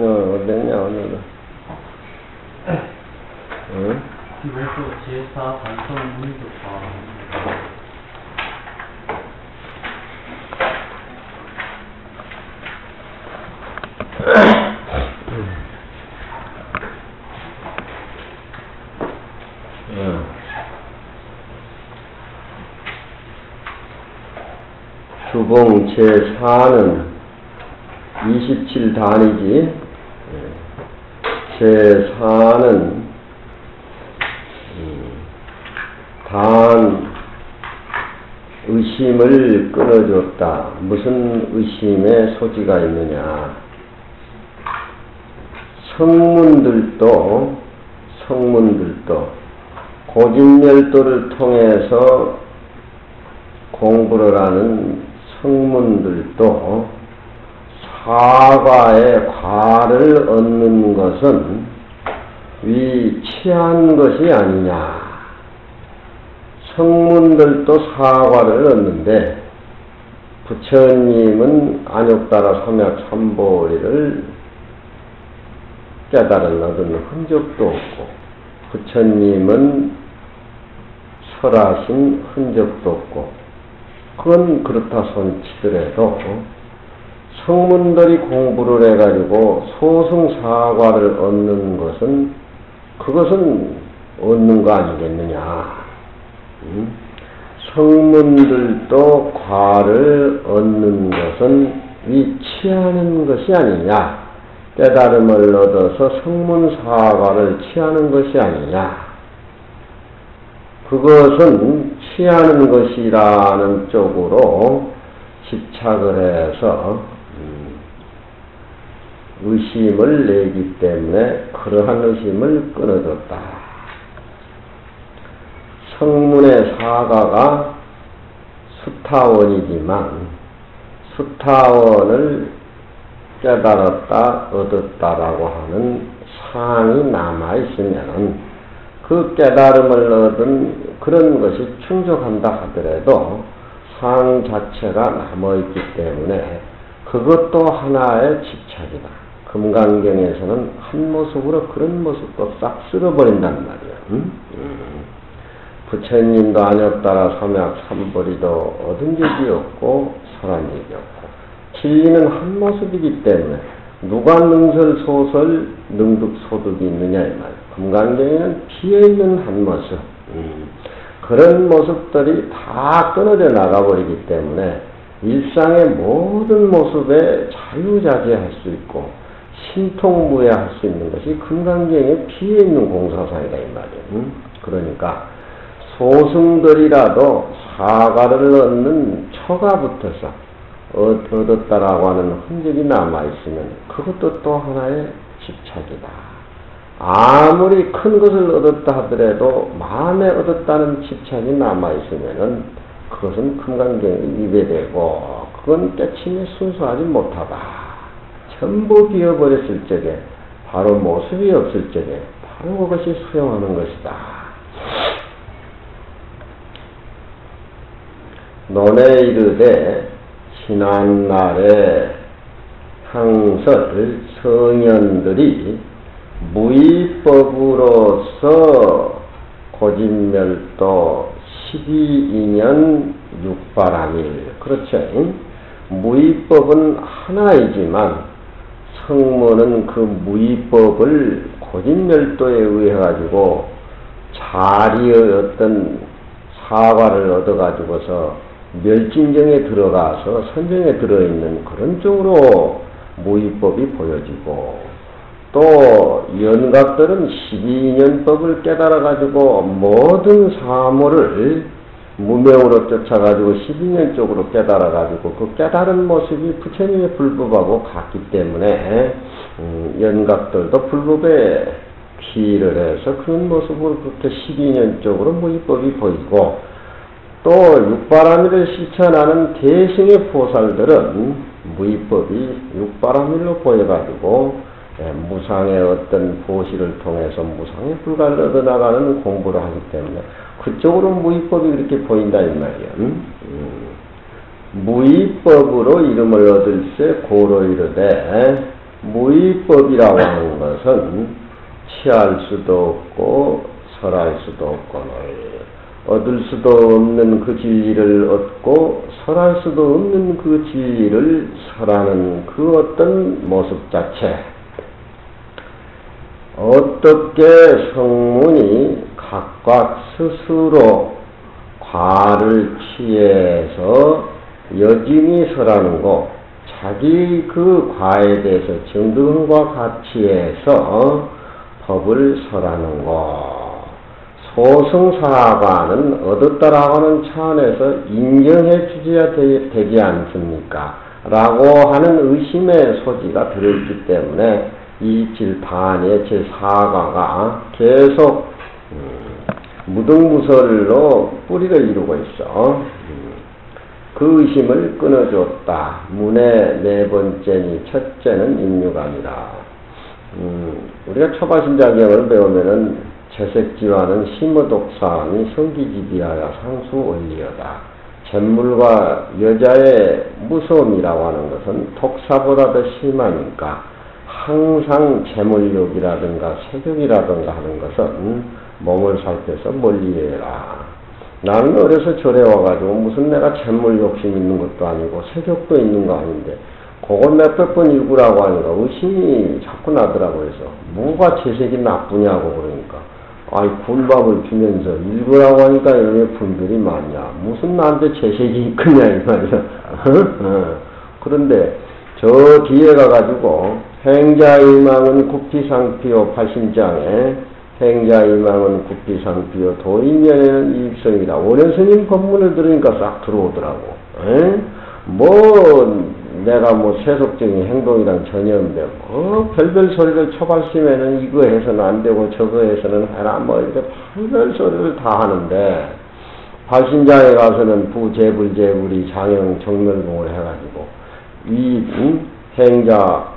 어딨냐, 오늘은. 응? 기본소 제4 단성 문득화. 주봉 제4는 27단이지, 제4는 단 의심을 끊어줬다. 무슨 의심의 소지가 있느냐. 성문들도 고진멸도를 통해서 공부를 하는 성문들도 사과의 과를 얻는 것은 위치한 것이 아니냐. 성문들도 사과를 얻는데 부처님은 안욕따라 삼약 삼보리를 깨달은 얻은 흔적도 없고 부처님은 설하신 흔적도 없고 그건 그렇다 손치더라도 성문들이 공부를 해가지고 소승사과를 얻는 것은 그것은 얻는 거 아니겠느냐. 성문들도 과를 얻는 것은 위치하는 것이 아니냐. 깨달음을 얻어서 성문사과를 취하는 것이 아니냐. 그것은 취하는 것이라는 쪽으로 집착을 해서 의심을 내기 때문에 그러한 의심을 끊어줬다. 성문의 사과가 수타원이지만 수타원을 깨달았다, 얻었다라고 하는 상이 남아있으면 그 깨달음을 얻은 그런 것이 충족한다 하더라도 상 자체가 남아있기 때문에 그것도 하나의 집착이다. 금강경에서는 한 모습으로 그런 모습도 싹 쓸어버린단 말이야. 부처님도 안욕따라 삼약 삼보리도 얻은 적이 없고 설한 적이 없고 진리는 한 모습이기 때문에 누가 능설소설 능득소득이 있느냐 이 말이야. 금강경에는 비어있는 한 모습 그런 모습들이 다 끊어져 나가버리기 때문에 일상의 모든 모습에 자유자재할 수 있고 신통무예할 수 있는 것이 금강경에 비어있는 공사상이다 이 말이야. 그러니까 소승들이라도 사과를 얻는 초가 붙어서 얻었다라고 하는 흔적이 남아있으면 그것도 또 하나의 집착이다. 아무리 큰 것을 얻었다 하더라도 마음에 얻었다는 집착이 남아있으면은 그것은 금강경에 위배되고 그건 깨침이 순수하지 못하다. 전부 비어버렸을 적에 바로 모습이 없을 적에 바로 그것이 수용하는 것이다. 논에 이르되 지난날에 항설 성현들이 무의법으로서 고진멸도 12인연 육바람일. 그렇죠. 무의법은 하나이지만 성문은 그 무의법을 고진멸도에 의해 가지고 자리의 어떤 사과를 얻어가지고서 멸진정에 들어가서 선정에 들어있는 그런 쪽으로 무의법이 보여지고 또 연각들은 12인연법을 깨달아가지고 모든 사물을 무명으로 쫓아가지고 12년 쪽으로 깨달아가지고 그 깨달은 모습이 부처님의 불법하고 같기 때문에 연각들도 불법에 피를 해서 그런 모습으로 그렇게 12년 쪽으로 무의법이 보이고 또 육바라밀을 실천하는 대승의 보살들은 무의법이 육바라밀로 보여가지고 무상의 어떤 보시를 통해서 무상의 불가를 얻어나가는 공부를 하기 때문에 그쪽으로 무의법이 그렇게 보인다 이 말이야. 무의법으로 이름을 얻을세 고로 이르되 무위법이라고 하는 것은 취할 수도 없고 설할 수도 없거늘 얻을 수도 없는 그 진리를 얻고 설할 수도 없는 그 진리를 설하는 그 어떤 모습 자체, 어떻게 성문이 각각 스스로 과를 취해서 여진이 설하는 거, 자기 그 과에 대해서 정등과 같이 해서 법을 설하는 거, 소승사과는 얻었다라고 하는 차원에서 인정해 주셔야 되지 않습니까? 라고 하는 의심의 소지가 들어있기 때문에 이 질판의 제4과가 계속 무등무설로 뿌리를 이루고 있어. 그 의심을 끊어줬다. 문의 네 번째니 첫째는 인유감이다. 우리가 초바신자경을 배우면은 재색지와는 심어독사함이 성기지비하여 상수 원리여다. 잿물과 여자의 무서움이라고 하는 것은 독사보다 더 심하니까 항상 재물욕이라든가 색욕이라든가 하는 것은 몸을 살펴서 멀리해라. 나는 어려서 절에 와가지고 무슨 내가 재물 욕심 있는 것도 아니고 색욕도 있는 거 아닌데 그걸 몇백 번 읽으라고 하니까 의심이 자꾸 나더라고. 해서 뭐가 재색이 나쁘냐고 그러니까 아이 굴밥을 주면서 읽으라고 하니까 왜 분들이 많냐, 무슨 나한테 재색이 있겠냐 이 말이야. 그런데 저 뒤에 가가지고 행자일망은 구피상피요 80장에 행자일망은 구피상피요 도인면에는 이익성이다. 원현스님 법문을 들으니까 싹 들어오더라고. 뭐 내가 뭐 세속적인 행동이랑 전혀 없는데 별별 소리를 초발심에는 이거 해서는 안 되고 저거 해서는 해라 뭐 이렇게 별별 소리를 다 하는데 발신장에 가서는 부재불재불이 장영 정멸공을 해가지고 이 행자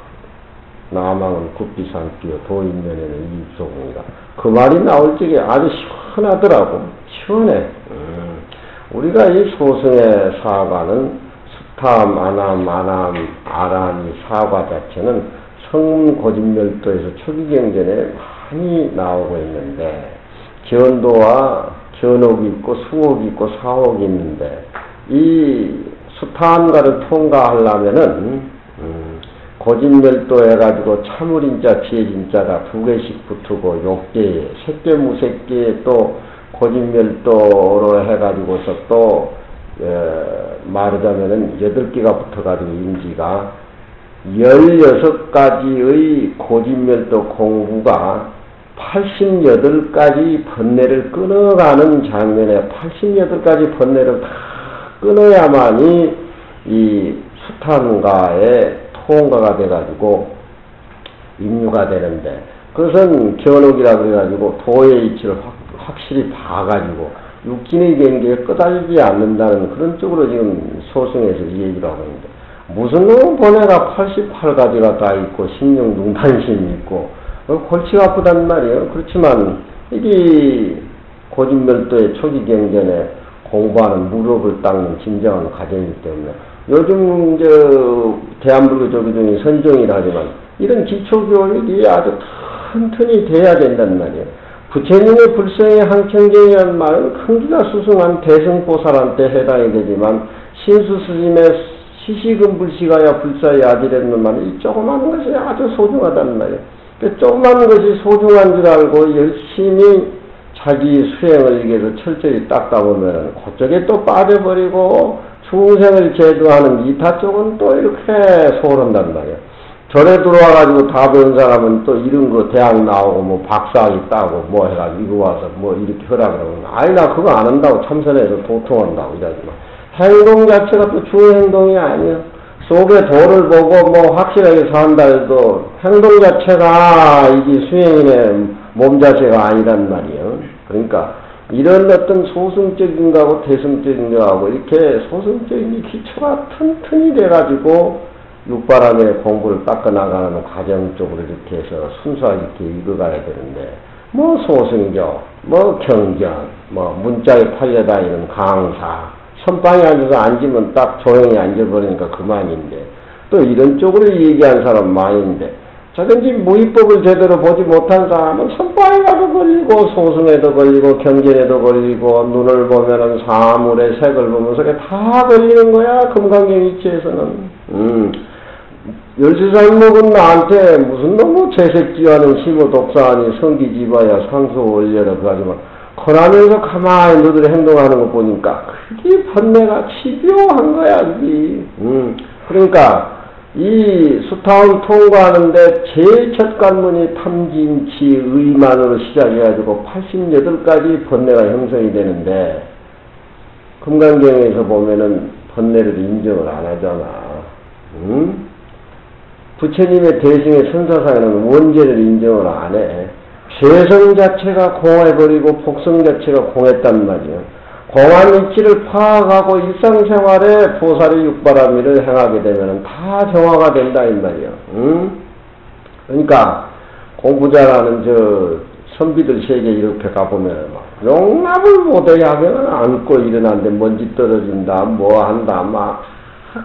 나망은 굽비상기요 도인면에는 이입소공이다. 그 말이 나올 적에 아주 시원하더라고. 시원해. 우리가 이 소승의 사과는 수탐, 아남, 아람이 사과 자체는 성고진멸도에서 초기경전에 많이 나오고 있는데 견도와 견옥이 있고 수옥이 있고 사옥이 있는데 이 수탐가를 통과하려면은 고진멸도 해가지고 참을인자, 지혜진자가 두 개씩 붙고 욕계, 색계, 무색계 또 고진멸도로 해가지고서 또 말하자면은 8개가 붙어가지고 인지가 16가지의 고진멸도 공부가 88가지 번뇌를 끊어가는 장면에 88가지 번뇌를 다 끊어야만이 이 수탄가의 통과가 돼가지고 인유가 되는데, 그것은 견옥이라 그래가지고 도의 이치를 확실히 봐가지고 육진의 경계에 끄달리지 않는다는 그런 쪽으로 지금 소승에서 이 얘기를 하고 있는데, 무슨 놈 번뇌가 88가지가 다 있고 신용둥단심이 있고 골치가 아프단 말이에요. 그렇지만 이게 고진멸도의 초기 경전에 공부하는 무릎을 닦는 진정한 과정이기 때문에 요즘 대한불교 조교 중에 선종이라 하지만 이런 기초교육이 아주 튼튼히 돼야 된단 말이에요. 부처님의 불성의 항청경이라는 말은 큰기가 수승한 대승보살한테 해당이 되지만 신수스님의 시시금불시가야 불사의 아들이라는 말은 이 조그만 것이 아주 소중하단 말이에요. 그 조그만 것이 소중한 줄 알고 열심히 자기 수행을 위해서 철저히 닦다 보면은 그쪽에 또 빠져버리고 중생을 제도하는 이타 쪽은 또 이렇게 소홀한단 말이에요. 절에 들어와가지고 다 배운 사람은 또 이런 거 대학 나오고 뭐 박사학위 따고 뭐 해가지고 이거 와서 뭐 이렇게 하라 그러면 아니 나 그거 안 한다고 참선해서 도통한다고 이러지만 행동 자체가 또 중행동이 아니에요. 속에 도를 보고 뭐 확실하게 산다 해도 행동 자체가 이게 수행인의 몸 자체가 아니란 말이에요. 그러니까 이런 어떤 소승적인 거하고 대승적인 거하고 이렇게 소승적인 기초가 튼튼히 돼가지고 육바람의 공부를 닦아나가는 과정 쪽으로 이렇게 해서 순수하게 이렇게 읽어가야 되는데 뭐 소승교, 뭐 경전, 뭐 문자에 팔려다니는 강사, 선방에 앉아서 앉으면 딱 조용히 앉아버리니까 그만인데 또 이런 쪽으로 얘기한 사람 많은데 저든지 무위법을 제대로 보지 못한 사람은 선방에도 걸리고 소승에도 걸리고 경전에도 걸리고 눈을 보면은 사물의 색을 보면서 다 걸리는 거야. 금강경 이치에서는. 13살 먹은 나한테 무슨 너무 채색지하는 심호 독사하니 성기지바야 상수 올려라 그가지고 커나면서 가만히 너들이 행동하는 거 보니까 그게 번뇌가 치묘한 거야. 그게. 그러니까 이 수타원 통과하는데 제일 첫 관문이 탐진치 의만으로 시작해가지고 88가지 번뇌가 형성이 되는데 금강경에서 보면은 번뇌를 인정을 안 하잖아. 부처님의 대승의 선사상에는 원죄를 인정을 안 해. 죄성 자체가 공해버리고 복성 자체가 공했단 말이야. 공한 이치를 파악하고 일상생활에 보살의 육바라밀을 행하게 되면 다 정화가 된다 이 말이야. 그러니까 공부 잘하는 저 선비들 세계 이렇게 가보면 막 용납을 못하게 하면 안고 일어나는데 먼지 떨어진다 뭐 한다 막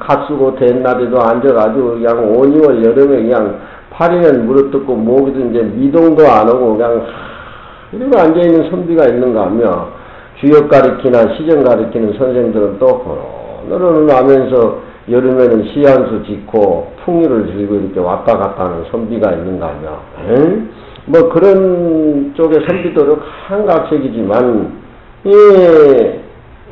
갓쓰고 된날에도 앉아가지고 그냥 5, 6월 여름에 그냥 파리는 무릎뜯고 목이도 이제 미동도 안 하고 그냥 이러고 앉아있는 선비가 있는가 하며 주역 가리키나 시정 가리키는 선생들은 또 너는 하면서 여름에는 시한수 짓고 풍류를 즐기고 이렇게 왔다 갔다 하는 선비가 있는가 하며 뭐 그런 쪽의 선비들은 한각색이지만 이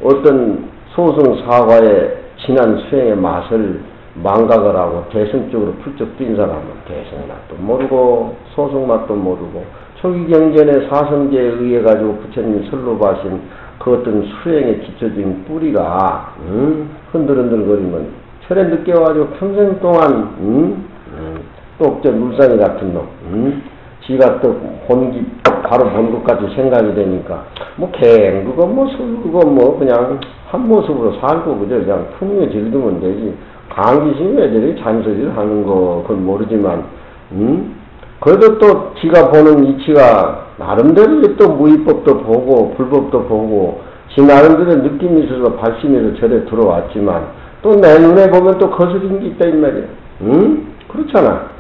어떤 소승 사과의 지난 수행의 맛을 망각을 하고 대승 쪽으로 풀쩍 뛴 사람은 대승 맛도 모르고 소승 맛도 모르고 초기 경전의 사성제에 의해 가지고 부처님이 설로 바신 그 어떤 수행의 기초적인 뿌리가 흔들흔들거리면 철에 늦게 와가지고 평생 동안 또 저 물상이 같은 놈 지가 또 본기 바로 본 것까지 생각이 되니까 뭐 갱그거 뭐 술그거 뭐 그냥 한 모습으로 살고 그저 그냥 풍요에 즐기면 되지 강기심이 왜 저리 잔소리를 하는 거 그건 모르지만 그래도 또 지가 보는 이치가 나름대로 또 무위법도 보고 불법도 보고 지 나름대로 느낌이 있어서 발심해서 절에 들어왔지만 또 내 눈에 보면 또 거스린 게 있다 이 말이야. 그렇잖아.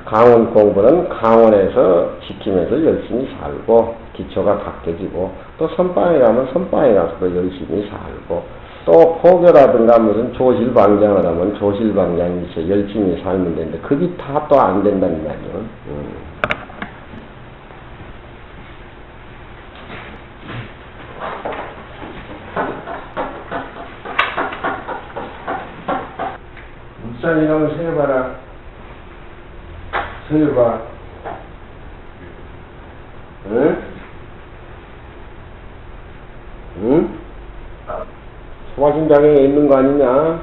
강원 공부는 강원에서 지키면서 열심히 살고 기초가 닦여지고 또 선방에 가면 선방에 가서 또 열심히 살고 또 포교라든가 무슨 조실방장을 하면 조실방장이 있어 열심히 살면 되는데 그게 다 또 안 된다는 말이에요. 물산이라면 세봐라. 세봐. 응? 응? 소화심장에 있는 거 아니냐?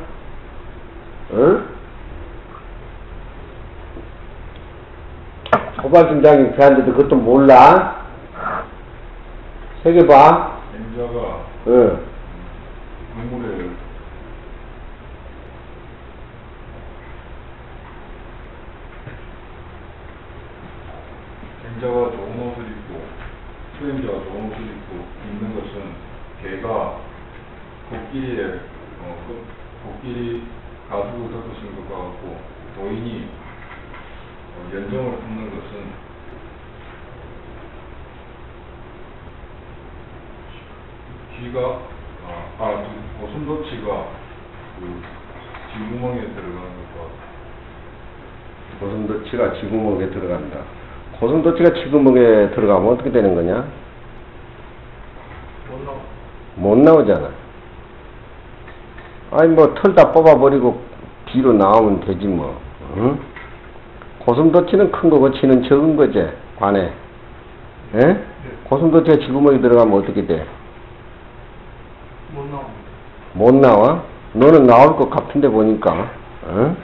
응? 소화심장이 배한데도 그것도 몰라? 세개 봐. 인자가 응. 국물에 인자가 좋은 옷을 입고 수행자가 좋은 옷을 입고 입는 것은 개가 코끼리 가죽을 덮으신 것과 같고 도인이 연정을 품는 것은 쥐가 고슴도치가 그 쥐구멍에 들어가는 것과 고슴도치가 쥐구멍에 들어간다. 고슴도치가 쥐구멍에 들어가면 어떻게 되는 거냐? 못 나오잖아. 아니 뭐 털 다 뽑아버리고 뒤로 나오면 되지 뭐. 응? 고슴도치는 큰 거고 쥐는 적은 거지 관에. 에? 고슴도치가 쥐구멍에 들어가면 어떻게 돼? 못 나와? 너는 나올 것 같은데 보니까. 응?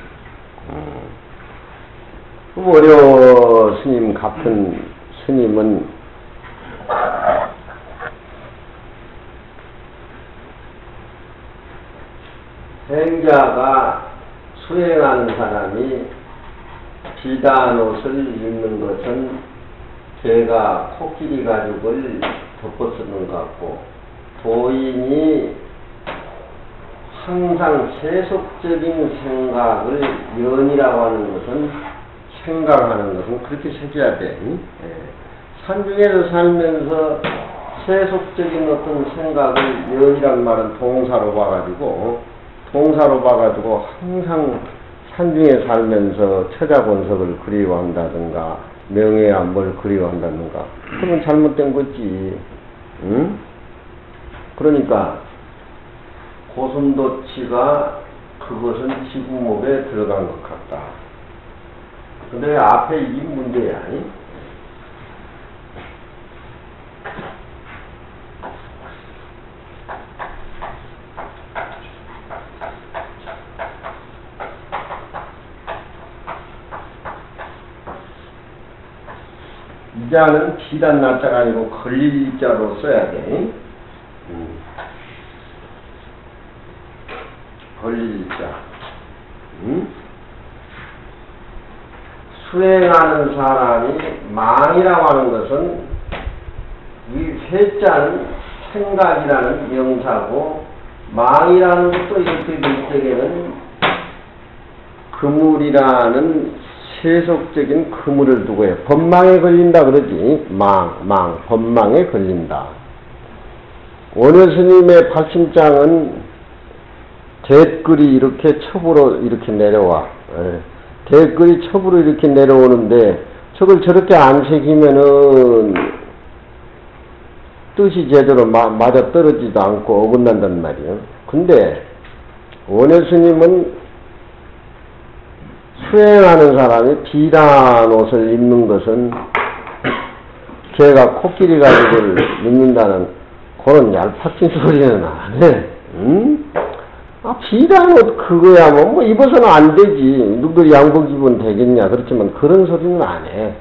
월요 스님 같은 스님은 행자가 수행하는 사람이 비단 옷을 입는 것은 개가 코끼리 가죽을 덮어 쓰는 것 같고 도인이 항상 세속적인 생각을 연이라고 하는 것은 생각하는 것은 그렇게 새겨야 돼. 산중에서 살면서 세속적인 어떤 생각을 여이란 말은 동사로 봐가지고 항상 산중에 살면서 처자본석을 그리워한다든가 명예야 뭘 그리워한다든가 그건 잘못된 거지. 응? 그러니까 고슴도치가 그것은 지구목에 들어간 것 같다. 근데 앞에 이 문제야. 이자는 비단 날짜가 아니고 걸릴 이자로 써야 돼. 걸릴 이자. 수행하는 사람이 망이라고 하는 것은 이 회자는 생각이라는 명사고 망이라는 것도 이렇게 될 때에는 그물이라는 세속적인 그물을 두고 해. 법망에 걸린다 그러지. 법망에 걸린다. 원효스님의 발심장은 댓글이 이렇게 첩으로 이렇게 내려와. 댓글이 첩으로 이렇게 내려오는데 저걸 저렇게 안 새기면은 뜻이 제대로 맞아 떨어지지도 않고 어긋난단 말이에요. 근데 원효스님은 수행하는 사람이 비단 옷을 입는 것은 걔가 코끼리 가죽을 입는다는 그런 얄팍진 소리는 안 해. 비단 옷 그거야 뭐 입어서는 안 되지. 누구들 양복 입으면 되겠냐. 그렇지만 그런 소리는 안 해.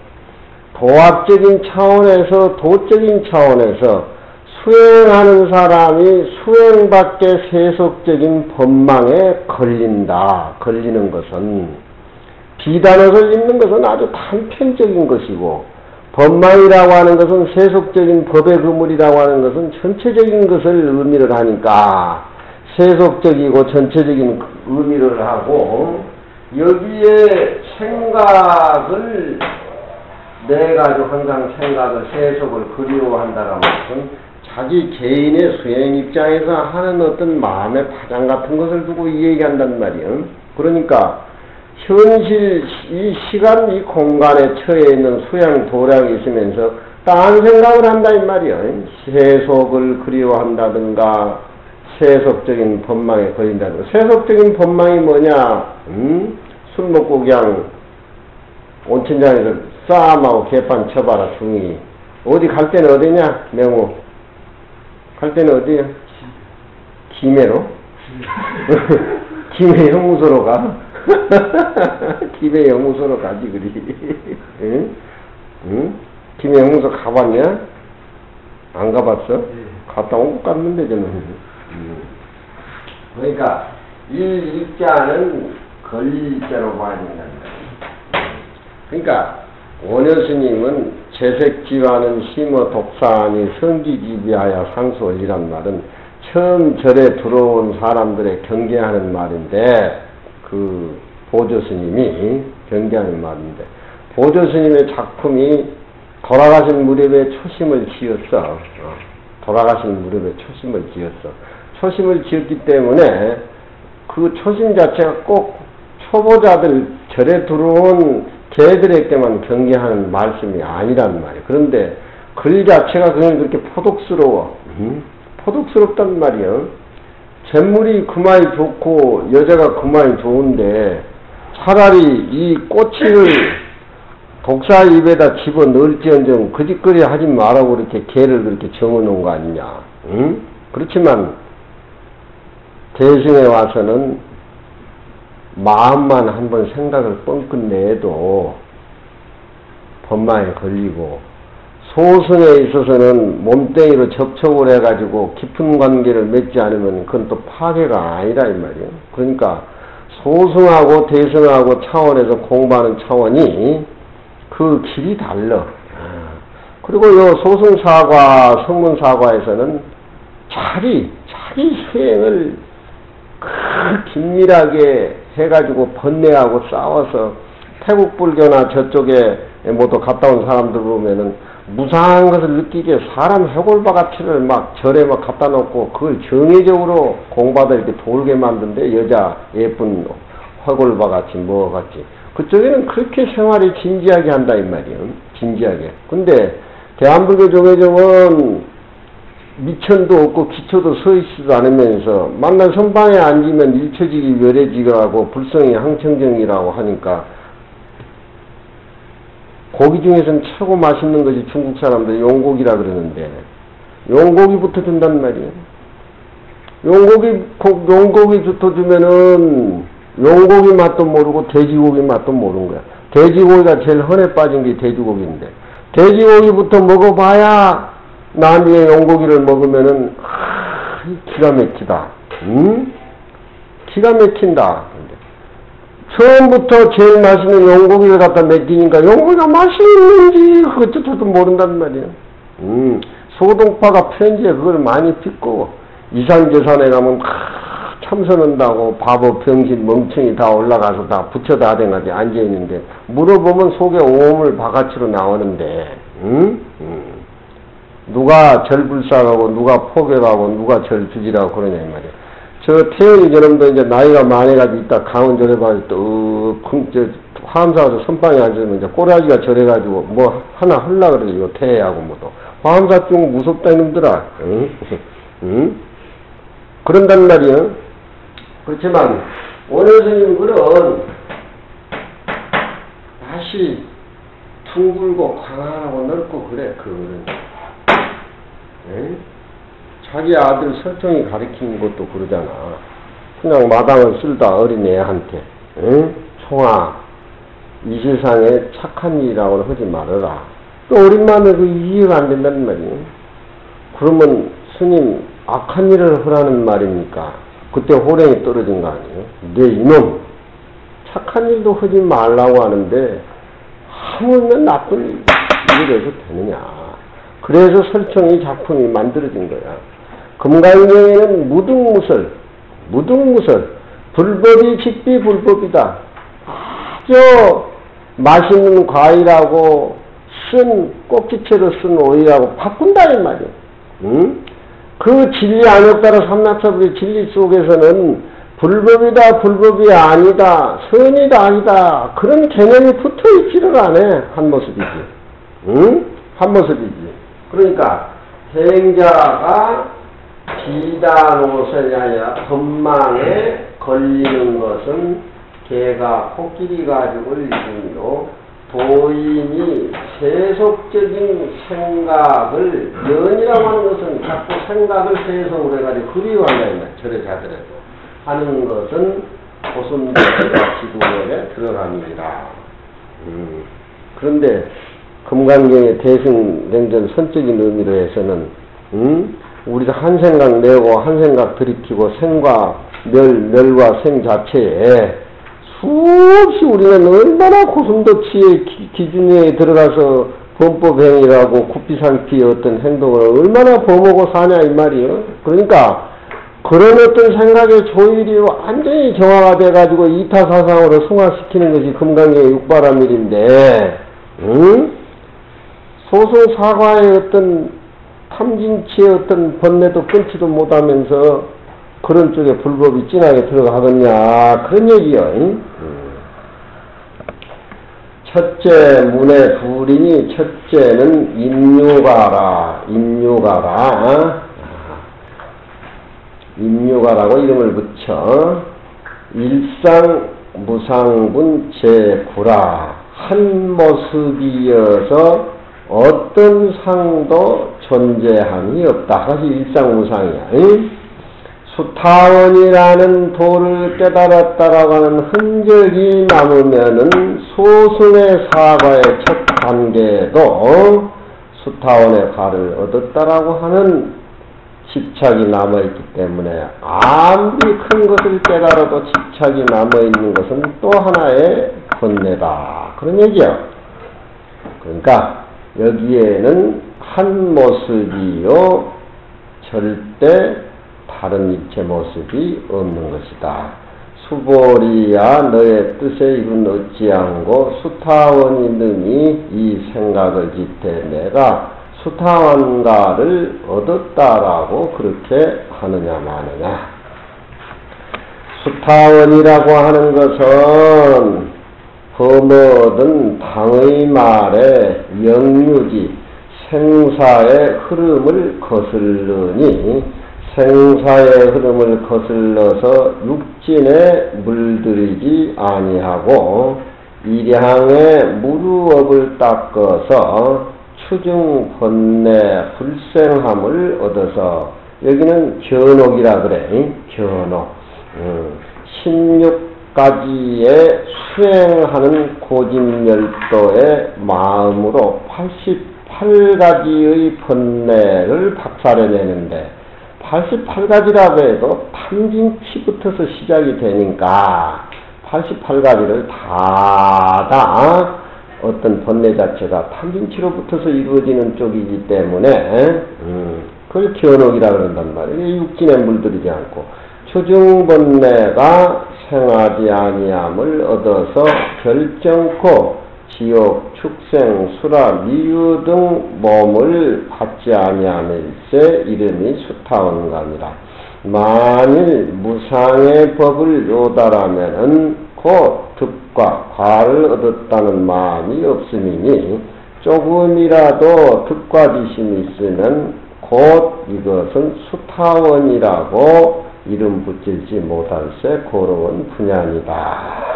도학적인 차원에서 도적인 차원에서 수행하는 사람이 수행 밖의 세속적인 법망에 걸리는 것은 비단옷을 입는 것은 아주 단편적인 것이고 법망이라고 하는 것은 세속적인 법의 그물이라고 하는 것은 전체적인 것을 의미를 하니까 세속적이고 전체적인 의미를 하고 여기에 생각을 내가지고 항상 생각을 세속을 그리워한다라는 것은 자기 개인의 수행 입장에서 하는 어떤 마음의 파장 같은 것을 두고 이 얘기한단 말이에요. 그러니까 현실, 이 시간, 이 공간에 처해 있는 수양 도량이 있으면서 딴 생각을 한다 이 말이에요. 세속을 그리워한다든가 세속적인 법망에 걸린다든가. 세속적인 법망이 뭐냐? 술 먹고 그냥 온천장에서 쌈하고 개판 쳐봐라 중이. 어디 갈 때는 어디냐? 명호. 갈 때는 어디야? 김해로? 김해 형무소로 가? 김해 형무소로 가지 그리. 응? 김해 형무소 가봤냐? 안 가봤어? 갔다 온 것 같는데 저는. 그러니까 이 일자는 걸릴 일자로 봐야 된다. 그러니까 원효스님은 재색지와는 심어 독사하니 성기기비하여 상수올리란 말은 처음 절에 들어온 사람들의 경계하는 말인데 그 보조스님이 경계하는 말인데 보조스님의 작품이 돌아가신 무렵에 초심을 지었어. 돌아가신 무렵에 초심을 지었어. 초심을 지었기 때문에 그 초심 자체가 꼭 초보자들 절에 들어온 개들에게만 경계하는 말씀이 아니란 말이에요. 그런데 글 자체가 그냥 그렇게 포독스러워. 포독스럽단 말이에요. 잿물이 그만이 좋고 여자가 그만이 좋은데 차라리 이 꼬치를 독사 입에다 집어 넣을지언정 그짓거리 하지 말라고 이렇게 개를 그렇게 정해놓은 거 아니냐. 응? 그렇지만 대승에 와서는 마음만 한번 생각을 뻥끗 내도 법망에 걸리고 소승에 있어서는 몸뚱이로 접촉을 해가지고 깊은 관계를 맺지 않으면 그건 또 파괴가 아니라 이 말이에요. 그러니까 소승하고 대승하고 차원에서 공부하는 차원이 그 길이 달라. 그리고 요 소승사과, 성문사과에서는 자기 수행을 긴밀하게 해가지고 번뇌하고 싸워서 태국 불교나 저쪽에 모두 갔다 온 사람들 보면은 무상한 것을 느끼게 사람 해골바가치를 막 절에 막 갖다 놓고 그걸 정의적으로 공부하다 이렇게 돌게 만든데 여자 예쁜 해골바가치 뭐같이 그쪽에는 그렇게 생활이 진지하게 한다 이 말이에요. 진지하게. 근데 대한불교 종회종은 미천도 없고 기초도 서 있지도 않으면서 만난 선방에 앉으면 일처지기 멸해지기라고 불성이 항청정이라고 하니까 고기 중에서는 최고 맛있는 것이 중국 사람들 용고기라 그러는데 용고기부터 준단 말이에요. 용고기부터 주면은 용고기 맛도 모르고 돼지고기 맛도 모르는 거야. 돼지고기가 제일 헌에 빠진 게 돼지고기인데 돼지고기부터 먹어봐야 나중에 용고기를 먹으면은 기가 막히다. 기가 막힌다. 처음부터 제일 맛있는 용고기를 갖다 먹이니까 용고기가 맛이 있는지 그것조차도 모른단 말이에요. 소동파가 편지에 그걸 많이 빚고 이산재산에 가면 참선한다고 바보 병신 멍청이 다 올라가서 다 부처다 댕하게 앉아있는데 물어보면 속에 오음을 바가치로 나오는데 누가 절 불사하고 누가 포격하고 누가 절 주지라고 그러냐 이 말이야. 저 태연이 저놈도 이제 나이가 많아가지고 있다 강원절에 봐서 또 화엄사가서 선방에 앉으면 이제 꼬라지가 절해가지고 뭐 하나 하려고 그래요. 태하고 뭐도 화엄사 중 무섭다 이놈들아. 그런단 말이에요. 그렇지만 오늘 스님 글은 다시 둥글고 광활하고 넓고 그래 그거는. 자기 아들 설정이 가르치는 것도 그러잖아. 그냥 마당을 쓸다 어린애한테 총아 이 세상에 착한 일이라고는 하지 말아라. 또 어린 마음에 그 이해가 안 된다는 말이에요. 그러면 스님 악한 일을 하라는 말입니까? 그때 호랭이 떨어진 거 아니에요? 네 이놈 착한 일도 하지 말라고 하는데 하물며 나쁜 일을 해서 되느냐. 그래서 설청이 작품이 만들어진 거야. 금강경에는 무등무설, 불법이 직비 불법이다. 아주 맛있는 과일하고 쓴 꼭지채로 쓴 오이하고 바꾼다 이 말이야. 그 진리 안에 따라 삼납사불의 진리 속에서는 불법이다, 불법이 아니다, 선이다, 아니다 그런 개념이 붙어있지를 않아. 한 모습이지. 한 모습이지. 그러니까 행자가 비단옷을 아니라 법망에 걸리는 것은 개가 코끼리 가죽을 입으므로 도인이 세속적인 생각을 연이라고 하는 것은 자꾸 생각을 세속으로 해가지고 그리워한다. 절에 자더라도 하는 것은 고순대와 지구월에 들어갑니다. 그런데 금강경의 대승냉전 선적인 의미로 해서는 우리가 한 생각 내고 한 생각 들이키고 생과 멸과 생 자체에 수없이 우리는 얼마나 고슴도치의 기준에 들어가서 범법행위라고 구피삼키의 어떤 행동을 얼마나 범하고 사냐 이 말이에요. 그러니까 그런 어떤 생각의 조율이 완전히 정화가 돼가지고 이타사상으로 승화시키는 것이 금강경의 육바라밀인데 소송사과의 어떤 탐진치의 어떤 번뇌도 끊지도 못하면서 그런 쪽에 불법이 진하게 들어가겠냐 그런 얘기요. 첫째 문의 불이니 첫째는 임유가라고 이름을 붙여 일상 무상분 제9라 한 모습이어서 어떤 상도 존재함이 없다. 그것이 일상무상이야. 수타원이라는 도를 깨달았다라고 하는 흔적이 남으면은 소승의 사과의 첫 단계도 수타원의 가를 얻었다라고 하는 집착이 남아있기 때문에 아무리 큰 것을 깨달아도 집착이 남아있는 것은 또 하나의 번뇌다. 그런 얘기야. 그러니까 여기에는 한 모습이요 절대 다른 일체 모습이 없는 것이다. 수보리야 너의 뜻에 이룬 어찌한고 수타원이 능히 이 생각을 짓되 내가 수타원가를 얻었다라고 그렇게 하느냐 마느냐. 수타원이라고 하는 것은 범어든 당의 말에 영유지 생사의 흐름을 거슬르니 생사의 흐름을 거슬러서 육진에 물들이지 아니하고 일향의 무루업을 닦아서 추중 번뇌 불생함을 얻어서 여기는 견옥이라 그래. 견옥 16가지에 수행하는 고집멸도의 마음으로 88가지의 번뇌를 박살내내는데 88가지라고 해도 탐진치부터서 시작이 되니까 88가지를 다 어떤 번뇌 자체가 탐진치로부터서 이루어지는 쪽이기 때문에 그걸 견옥이라고 그런단 말이에요. 육진에 물들이지 않고 초중번뇌가 생하지 아니함을 얻어서 결정코 지옥, 축생, 수라, 미유 등 몸을 받지 아니함일세 이름이 수타원가니라. 만일 무상의 법을 요달하면은 곧 득과 과를 얻었다는 마음이 없음이니 조금이라도 득과 지심이 있으면 곧 이것은 수타원이라고 이름 붙일지 못할세 고로운 분야니다.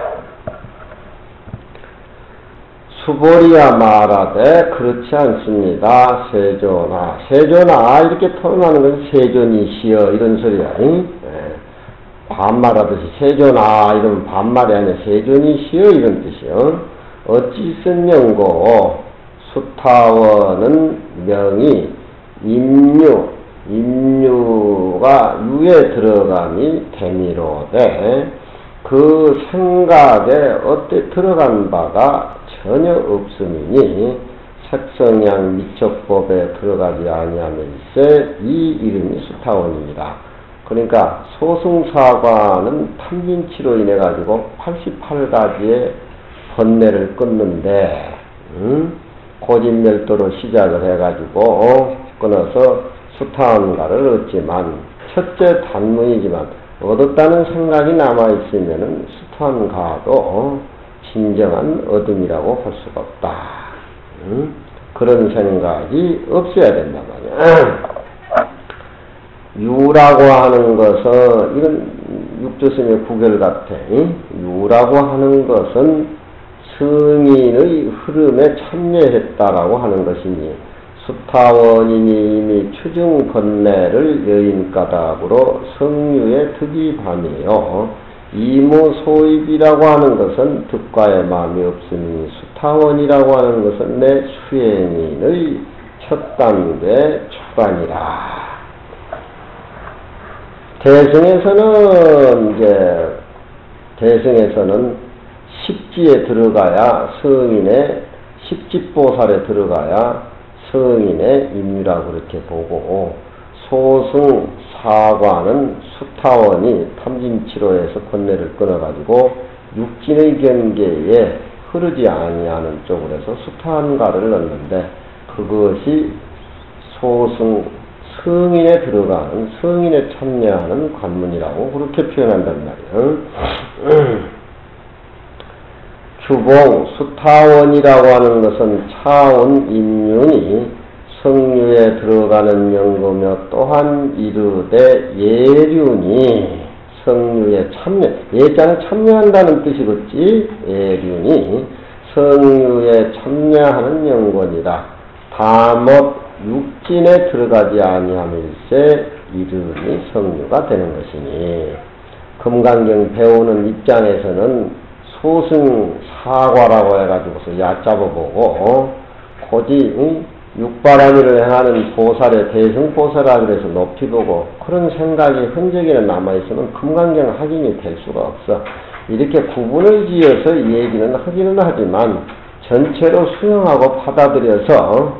수보리야 말하되 그렇지 않습니다. 세존아 이렇게 토론하는 것은 세존이시여 이런 소리야. 반말하듯이 세존아 이러면 반말이 아니라 세존이시여 이런 뜻이요. 어찌 쓴영고 수타원은 명이 임유가 유에 들어감이 되미로되 그 생각에 어때 들어간 바가 전혀 없음이니 색성양 미척법에 들어가지 아니하면서 이 이름이 수타원입니다. 그러니까 소승사과는 탐진치로 인해 가지고 88가지의 번뇌를 끊는데 고집멸도로 시작을 해 가지고 끊어서 수타원가를 얻지만 첫째 단문이지만 얻었다는 생각이 남아있으면 수타원가도 진정한 얻음이라고 할 수가 없다. 그런 생각이 없어야 된단 말이야. 유라고 하는 것은 이건 육조스님의 구결 같아. 유라고 하는 것은 승인의 흐름에 참여했다라고 하는 것이니 수타원인이 이미 추중 번뇌를 여인가닥으로 성유의 득이 밤이요. 이무소입이라고 하는 것은 득과의 마음이 없으니 수타원이라고 하는 것은 내 수행인의 첫 단계 초반이라. 대승에서는 십지에 들어가야 성인의 십지보살에 들어가야 성인의 임유라고 그렇게 보고 소승 사과는 수타원이 탐진치로에서 번뇌를 끊어가지고 육진의 경계에 흐르지 아니하는 쪽으로 해서 수타원가를 넣는데 그것이 소승 성인에 들어가는 성인에 참여하는 관문이라고 그렇게 표현한단 말이에요. 규봉 수타원이라고 하는 것은 차원 임윤이 성유에 들어가는 연고며 또한 이르되 예륜이 성유에 참여, 예자는 참여한다는 뜻이겠지. 예륜이 성유에 참여하는 연고니라. 다못 육진에 들어가지 아니함일세 이름이 성유가 되는 것이니 금강경 배우는 입장에서는 소승 사과라고 해가지고서 얕잡아보고 고지 육바라밀을 행하는 보살의 대승보살이라 그래서 높이 보고 그런 생각이 흔적이나 남아있으면 금강경 확인이 될 수가 없어. 이렇게 구분을 지어서 이 얘기는 하기는 하지만 전체로 수용하고 받아들여서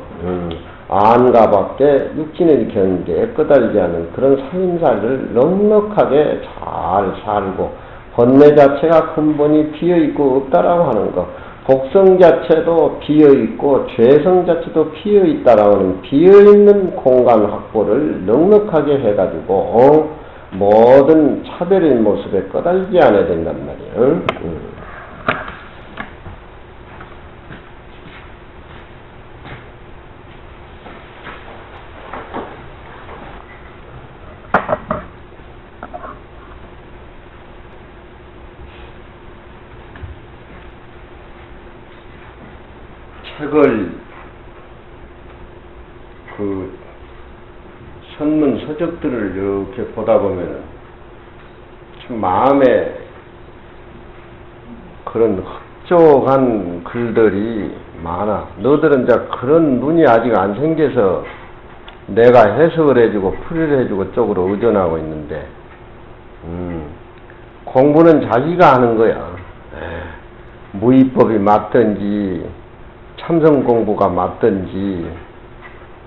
안가밖에 육진의 경계에 끄달리지 않는 그런 살림살이를 넉넉하게 잘 살고 번뇌 자체가 근본이 비어있고 없다라고 하는 거. 복성 자체도 비어있고 죄성 자체도 비어있다라고 하는 비어있는 공간 확보를 넉넉하게 해가지고 모든 차별의 모습에 꺼달지 않아야 된단 말이에요. 책을 그 선문 서적들을 이렇게 보다 보면은 참 마음에 그런 흡족한 글들이 많아. 너들은 이제 그런 눈이 아직 안 생겨서 내가 해석을 해주고 풀이를 해주고 쪽으로 의존하고 있는데 공부는 자기가 하는 거야. 무위법이 맞든지 참선 공부가 맞든지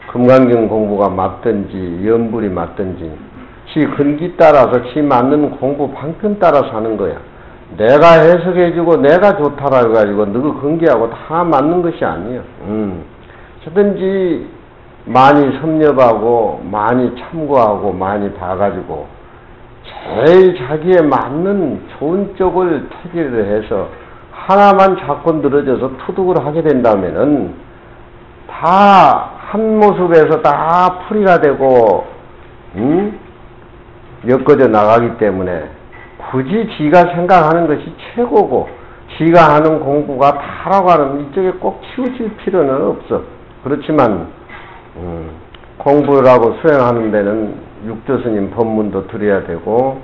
금강경 공부가 맞든지 연불이 맞든지 지 근기 따라서 지 맞는 공부 방편 따라서 하는 거야. 내가 해석해주고 내가 좋다라 해가지고 너 근기하고 다 맞는 것이 아니야. 뭐든지 많이 섭렵하고 많이 참고하고 많이 봐가지고 제일 자기에 맞는 좋은 쪽을 택을 해서 하나만 자꾸 늘어져서 투득을 하게 된다면은 다 한 모습에서 다 풀이가 되고 엮어져 나가기 때문에 굳이 지가 생각하는 것이 최고고 지가 하는 공부가 다라고 하는 이쪽에 꼭 치우칠 필요는 없어. 그렇지만 공부를 하고 수행하는 데는 육조스님 법문도 들어야 되고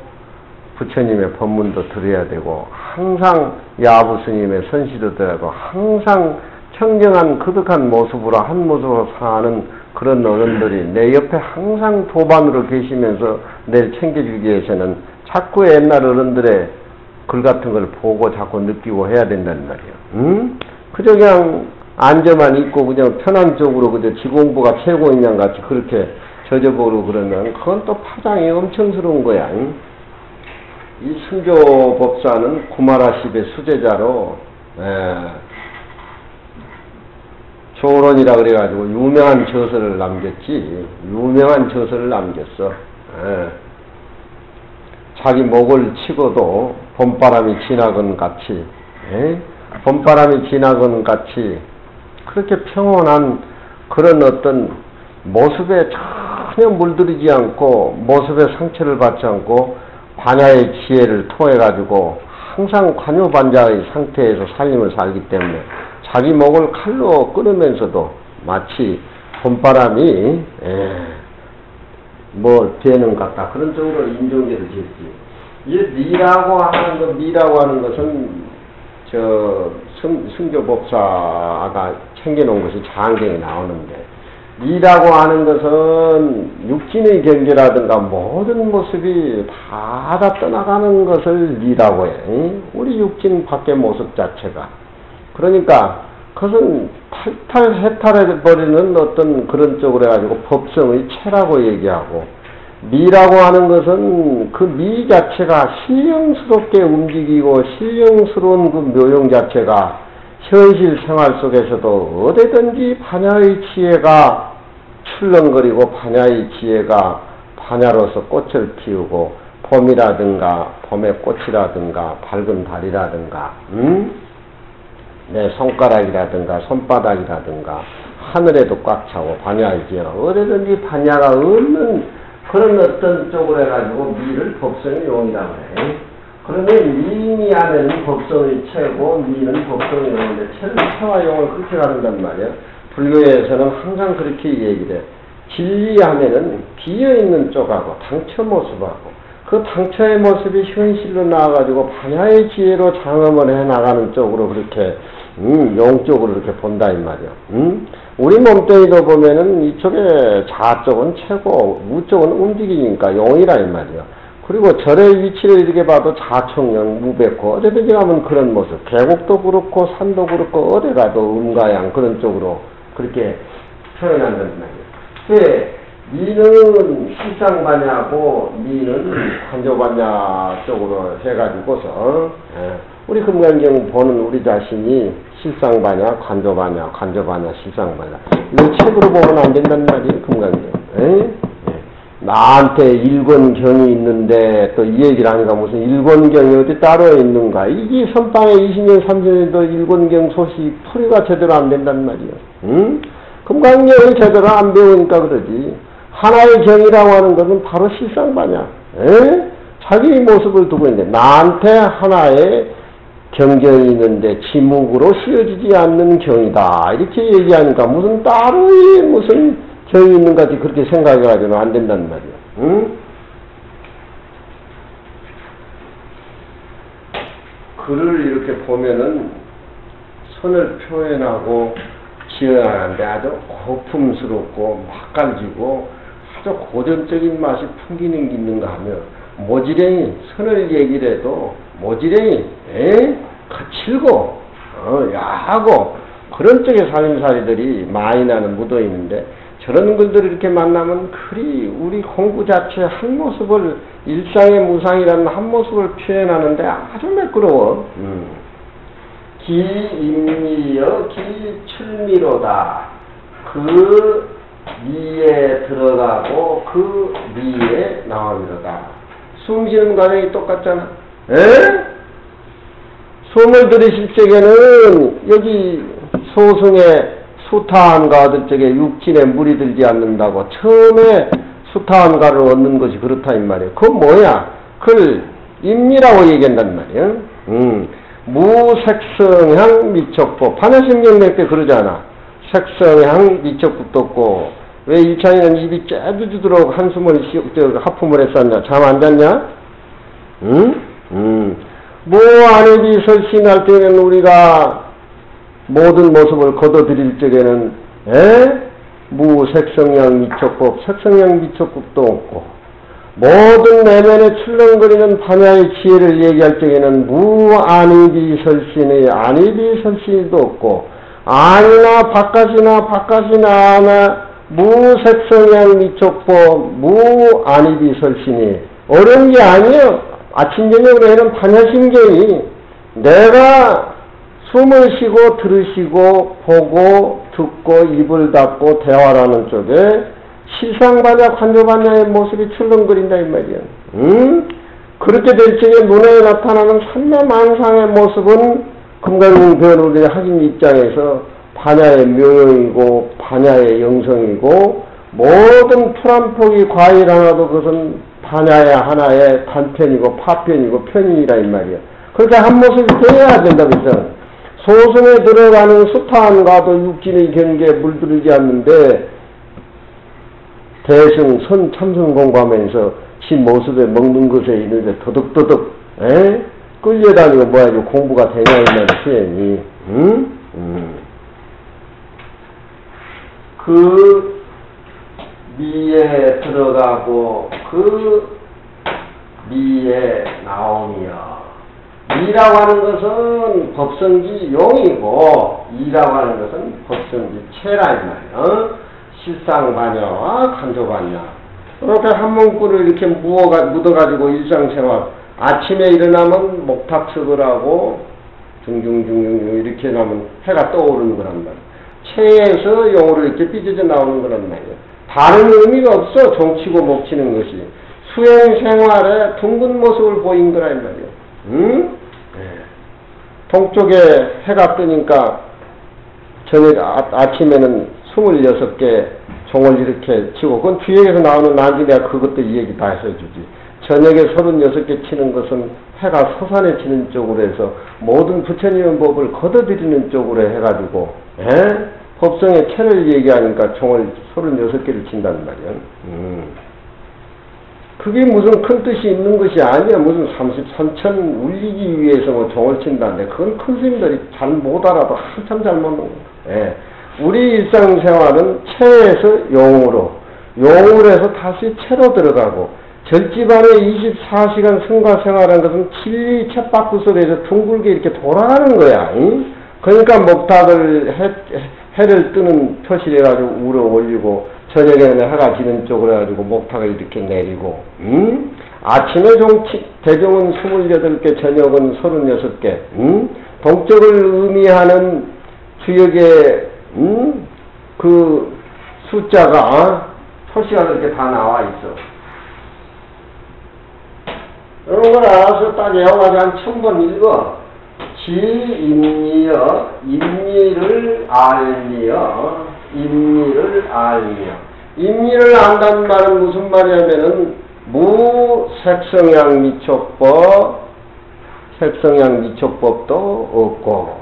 부처님의 법문도 들어야 되고 항상 야부스님의 선시도 들어야 되고 항상 청정한 거듭한 모습으로 한 모습으로 사는 그런 어른들이 내 옆에 항상 도반으로 계시면서 내 챙겨주기 위해서는 자꾸 옛날 어른들의 글 같은 걸 보고 자꾸 느끼고 해야 된다는 말이에요. 그저 그냥 앉아만 있고 그냥 편한 쪽으로 그저 지공부가 최고인 양 같이 그렇게 저저보고 그러면 그건 또 파장이 엄청스러운 거야. 이 순교법사는 구마라십의 수제자로 조론이라 그래가지고 유명한 저서를 남겼지. 유명한 저서를 남겼어. 자기 목을 치고도 봄바람이 지나건 같이 봄바람이 지나건 같이 그렇게 평온한 그런 어떤 모습에 전혀 물들이지 않고 모습에 상처를 받지 않고 반야의 지혜를 통해 가지고 항상 관요반자의 상태에서 살림을 살기 때문에 자기 목을 칼로 끊으면서도 마치 봄바람이 뭐 되는 것 같다 그런 쪽으로 인종계를 지었지. 이 미라고 하는 것은 저 승교법사가 챙겨놓은 것이 장경에 나오는데 미라고 하는 것은 육진의 경계라든가 모든 모습이 다 떠나가는 것을 미라고 해. 우리 육진 밖의 모습 자체가. 그러니까 그것은 해탈해버리는 어떤 그런 쪽으로 해가지고 법성의 체라고 얘기하고 미라고 하는 것은 그 미 자체가 신령스럽게 움직이고 신령스러운 그 묘용 자체가 현실 생활 속에서도 어디든지 반야의 지혜가 출렁거리고 반야의 지혜가 반야로서 꽃을 피우고 봄이라든가 봄의 꽃이라든가 밝은 달이라든가 내 손가락이라든가 손바닥이라든가 하늘에도 꽉 차고 반야의 지혜가 어디든지 반야가 없는 그런 어떤 쪽으로 해가지고 미를 법성의 용이라고 해. 그러면 미인이 하면 법성의 체고 미는 법성의 용인데 체는 체와 용을 그렇게 가른단 말이야. 불교에서는 항상 그렇게 얘기를 해. 진리하면은 비어있는 쪽하고 당처 모습하고 그 당처의 모습이 현실로 나와가지고 반야의 지혜로 장엄을 해나가는 쪽으로 그렇게 용쪽으로 이렇게 본다 이 말이야. 우리 몸뚱이도 보면은 이쪽에 좌쪽은 체고 우쪽은 움직이니까 용이라 이 말이야. 그리고 절의 위치를 이렇게 봐도 좌청령, 무백호, 어디든지 가면 그런 모습. 계곡도 그렇고, 산도 그렇고, 어디 가도 음가양 그런 쪽으로 그렇게 표현한단 말이에요. 왜 미는 실상반야고 미는 관조반야 쪽으로 해가지고서 우리 금강경 보는 우리 자신이 실상반야, 관조반야, 관조반야, 실상반야 이거 책으로 보면 안 된단 말이에요. 금강경. 나한테 일권경이 있는데 또 이 얘기를 하니까 무슨 일권경이 어디 따로 있는가. 이게 선방에 20년, 30년도 일권경 소식 풀이가 제대로 안 된단 말이에요. 응? 금강경을 제대로 안 배우니까 그러지. 하나의 경이라고 하는 것은 바로 실상반야. 자기 모습을 두고 있는데 나한테 하나의 경경이 있는데 지묵으로 씌어지지 않는 경이다. 이렇게 얘기하니까 무슨 따로의 무슨 경이 있는 것 같이 그렇게 생각해가지고는 안 된단 말이야. 응? 글을 이렇게 보면은 선을 표현하고 지어나가는데 아주 고풍스럽고 맛깔지고 아주 고전적인 맛이 풍기는 게 있는가 하면 모지랭이 선을 얘기를 해도 모지랭이 거칠고 야하고 그런 쪽의 살림살이들이 많이 나는 묻어있는데 저런 글들을 이렇게 만나면 그리 우리 공부 자체의 한 모습을 일상의 무상이라는 한 모습을 표현하는데 아주 매끄러워. 기임미여 기출미로다. 그 미에 들어가고 그 미에 나오미로다. 숨 쉬는 과정이 똑같잖아. 숨을 들이실 적에는 여기 소승에 수타한가 얻을 적에 육진에 물이 들지 않는다고 처음에 수타한가를 얻는 것이 그렇다 이 말이에요. 그건 뭐야? 그걸 임미라고 얘기한단 말이에요. 무색성향 미척고 반야심경맥 때 그러잖아. 색성향 미척국도 없고 왜 일창이는 입이 째주도록 한숨을 하품을 했었냐? 잠 안 잤냐? 뭐 안에비 설신할 때는 우리가 모든 모습을 거둬들일 적에는 무색성향 미척국 색성향 미척국도 없고 모든 내면에 출렁거리는 반야의 지혜를 얘기할 적에는 무안이비 설신의 안이비 설신도 없고 안이나 바깥이나 하나 무색성향 미척고 무안이비 설신이 어려운 게 아니에요. 아침 저녁으로 해는 반야심경이 내가 숨을 쉬고 들으시고 보고 듣고 입을 닫고 대화라는 쪽에 실상반야 관조반야의 모습이 출렁거린다 이 말이야. 그렇게 될 적에 눈에 나타나는 산나만상의 모습은 금강경 변호의 하신 입장에서 반야의 묘용이고 반야의 영성이고 모든 풀한폭이 과일 하나도 그것은 반야의 하나의 단편이고 파편이고 편이라 이 말이야. 그렇게 한 모습이 되어야 된다고 했잖아. 소승에 들어가는 수타한가도 육진의 경계에 물들이지 않는데 대승 선 참선 공부하면서 지 모습에 먹는 것에 있는데 더덕더덕 끌려다니고 뭐야 공부가 되냐 이 말이지. 그 미에 들어가고 그 미에 나오며 이라고 하는 것은 법성지 용이고 이라고 하는 것은 법성지 체라 이 말이야. 실상반야와 간조반야. 이렇게 한 문구를 이렇게 묻어가지고 일상생활 아침에 일어나면 목탁석을 하고 중중중중 이렇게 나면 해가 떠오르는 거란 말이야. 체에서 용으로 이렇게 삐져져 나오는 거란 말이야. 다른 의미가 없어. 종치고 목치는 것이 수행생활에 둥근 모습을 보인 거란 말이야. 동쪽에 해가 뜨니까 저녁 아침에는 26개 종을 이렇게 치고 그건 뒤에서 나오는 나중에 내가 그것도 이 얘기 다 해주지. 저녁에 36개 치는 것은 해가 서산에 치는 쪽으로 해서 모든 부처님의 법을 걷어들이는 쪽으로 해가지고 법성의 체를 얘기하니까 종을 36개를 친다는 말이야. 그게 무슨 큰 뜻이 있는 것이 아니야. 무슨 30선천 울리기 위해서 뭐 종을 친다는데 그건 큰 스님들이 잘 못 알아도 한참 잘 먹는 거야. 우리 일상생활은 체에서 용으로 해서 다시 체로 들어가고 절집안에 24시간 승과생활하는 것은 진리 쳇바퀴 속에서 둥글게 이렇게 돌아가는 거야. 그러니까 목탁을 해를 뜨는 표시를 해가지고 우러 올리고 저녁에는 해가 지는 쪽으로 해가지고 목탁을 이렇게 내리고, 아침에 대종은 28개, 저녁은 36개, 동쪽을 의미하는 주역의, 그 숫자가, 표시가 그렇게 다 나와 있어. 이런 걸 알아서 딱 외워가지고 한 1000번 읽어. 지임리여, 임리를 알미여, 임리를 알미여. 임리를 안다는 말은 무슨 말이냐면은, 무색성양 미촉법, 색성양 미촉법도 없고,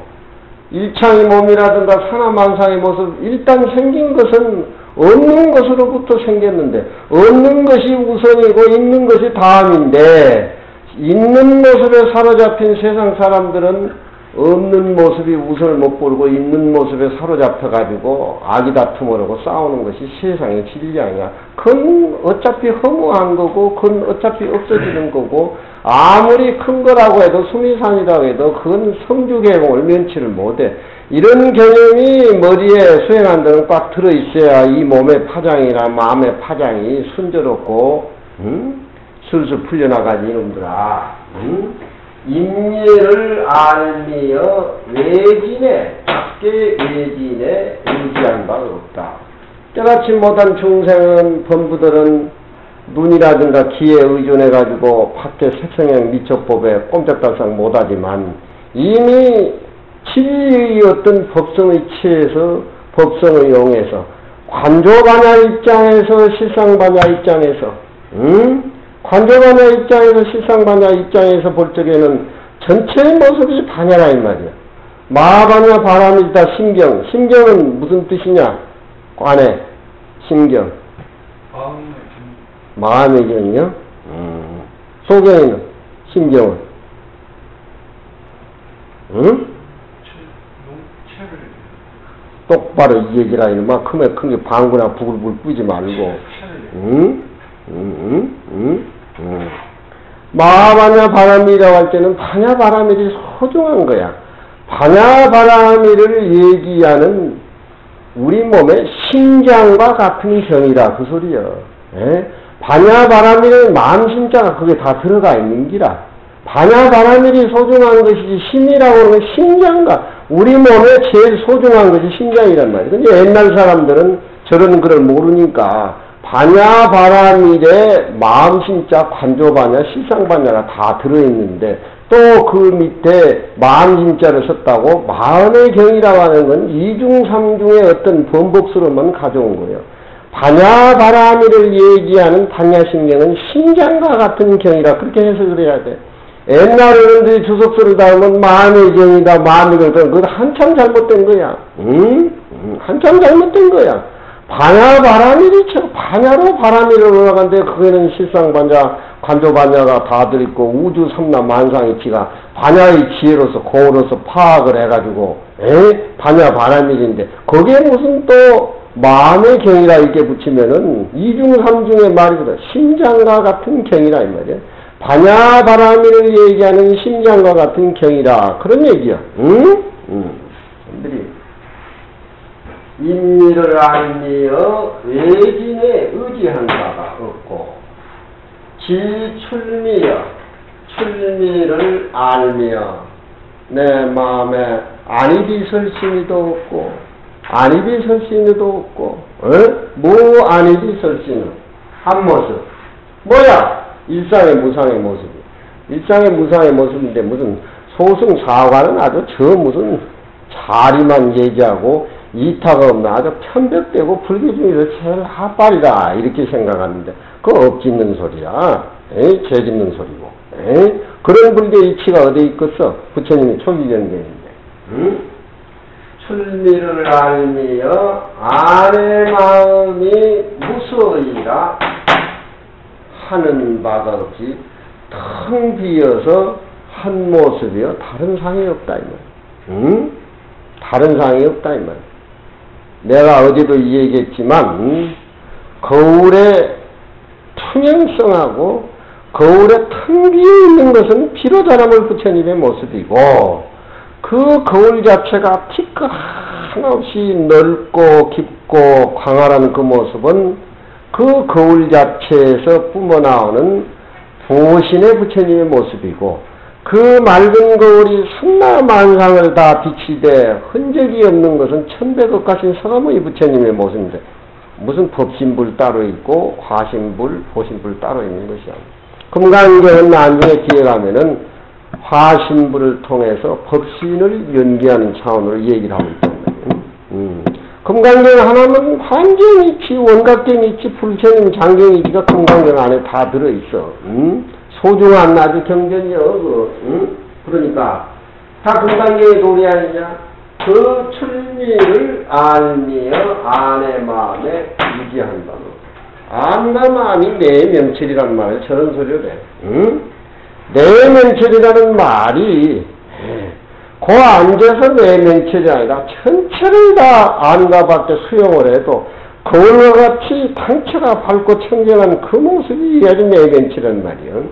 일창의 몸이라든가 산화만상의 모습, 일단 생긴 것은 없는 것으로부터 생겼는데, 없는 것이 우선이고 있는 것이 다음인데, 있는 모습에 사로잡힌 세상 사람들은 없는 모습이 우선을 못 보고 있는 모습에 사로잡혀가지고 아기다툼을 하고 싸우는 것이 세상의 진리아니야. 그건 어차피 허무한 거고, 그건 어차피 없어지는 거고, 아무리 큰 거라고 해도 수미산이라고 해도 그건 성주개공을 면치를 못해. 이런 개념이 머리에 수행한다는 꽉 들어있어야 이 몸의 파장이나 마음의 파장이 순조롭고 술술 풀려나가지 이놈들아. 임예를 알미여 외진에 밖에 외진에 의지한 바가 없다. 때같이 못한 중생은 범부들은 눈이라든가 귀에 의존해가지고 밖에 색성형 미촉법에 꼼짝달싹 못하지만 이미 진리의 어떤 법성의 치에서 법성의 용에서 관조반야 입장에서 실상반야 입장에서 관조반야 입장에서 실상반야 입장에서 볼 적에는 전체의 모습이 반야라 이 말이야. 마반야 바람이다 심경. 심경은 무슨 뜻이냐? 관에 심경. 마음의 경이요? 소경이는 심경은? 응? 똑바로 이 얘기라 이놈아. 크면 큰 게 방구나 부글부글 뿌지 말고. 마반야 바람이라고 할 때는 반야 바람일이 소중한 거야. 반야 바람일을 얘기하는 우리 몸의 심장과 같은 경이라 그 소리야. 반야 바람일은 마음 심자가 그게 다 들어가 있는 기라. 반야 바람일이 소중한 것이지 심이라고 하는 건 심장과 우리 몸에 제일 소중한 것이 심장이란 말이야. 근데 옛날 사람들은 저런 글을 모르니까 반야 바람일에 마음 심자 관조반야 실상반야가 다 들어있는데 또 그 밑에 마음 심자를 썼다고 마음의 경이라고 하는 건 이중삼중의 어떤 번복스러움만 가져온 거예요. 반야 바람일을 얘기하는 반야심경은 심장과 같은 경이라 그렇게 해석을 해야 돼. 옛날 어른들이 주석서를 닮은 마음의 경이다, 마음의 경이다. 그건 한참 잘못된 거야. 한참 잘못된 거야. 반야 바람일이 반야로 바람일을 올라간데 그게는 실상반야, 관조반야가 다 들있고 우주 삼라 만상이치가 반야의 지혜로서 공으로서 파악을 해가지고 반야 바람일인데 거기에 무슨 또 마음의 경이라 이렇게 붙이면은 이중삼중의 말이거든. 심장과 같은 경이라 이 말이야. 반야 바람일을 얘기하는 심장과 같은 경이라 그런 얘기야. 사람들이 임리를 알미여 외진에 의지한 바가 없고 지출미여 출미를 알미여 내 마음에 안입이 설심이도 없고 안입이 설심이도 없고 무안입이 설심은 한 모습 뭐야? 일상의 무상의 모습이 일상의 무상의 모습인데 무슨 소승사과는 아주 저 무슨 자리만 얘기하고 이타가 없나 아주 편벽되고 불교 중에서 제일 핫발이다 이렇게 생각하는데 그거 엎짓는 소리야. 죄 짓는 소리고. 그런 불교의 이치가 어디 있겠어? 부처님이 초기경계인데. 출미를 알미여 안의 마음이 무서이라 하는 바가 없이 텅 비어서 한 모습이여 다른 상이 없다 이 말. 다른 상이 없다 이 말. 내가 어제도 얘기했지만 거울의 투명성하고 거울에 텅 비어있는 것은 피로자람을 부처님의 모습이고 그 거울 자체가 티끌한 한없이 넓고 깊고 광활한 그 모습은 그 거울 자체에서 뿜어나오는 보신의 부처님의 모습이고, 그 맑은 거울이 승마만상을 다 비치되 흔적이 없는 것은 천백억가신 서가모니 부처님의 모습인데, 무슨 법신불 따로 있고 화신불, 보신불 따로 있는 것이 아니에요. 금강경은 나중에 뒤에 가면은 화신불을 통해서 법신을 연기하는 차원으로 얘기를 하고 있단 말이에요. 금강경 하나는 환경이 있지, 원각경이 있지, 불천임 장경이 있지가 금강경 안에 다 들어있어. 소중한 아주 경전이요. 그러니까 다 금강경의 도리 아니냐. 그 출미를 알미어 안의 마음에 유지한다는, 안과 마음이 내 명철이란 말에 저런 소리를 해. 내 명철이라는 말이 그 앉아서 내 명철이 아니라 전체를 다 안과 밖에 수용을 해도 거울과 같이 당체가 밝고 청정한 그 모습이 아주 내 명철이란 말이에요.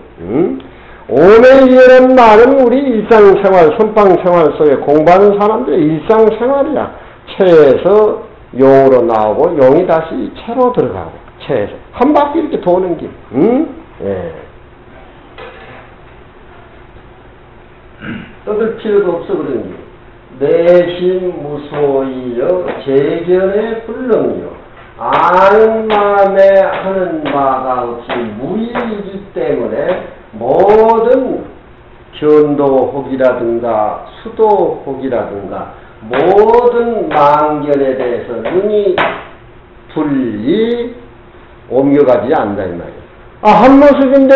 오매이라는 말은 우리 일상생활, 선방생활 속에 공부하는 사람들의 일상생활이야. 체에서 용으로 나오고 용이 다시 체로 들어가고, 체에서 한 바퀴 이렇게 도는 길. 예. 떠들 필요도 없어. 그러니 내심 무소이여 재견의 불능이요 아는 마음에 하는 바가 없이 무의이기 때문에 모든 견도혹이라든가 수도혹이라든가 모든 망견에 대해서 눈이 불리 옮겨가지 않는다 이 말이에요. 한 모습인데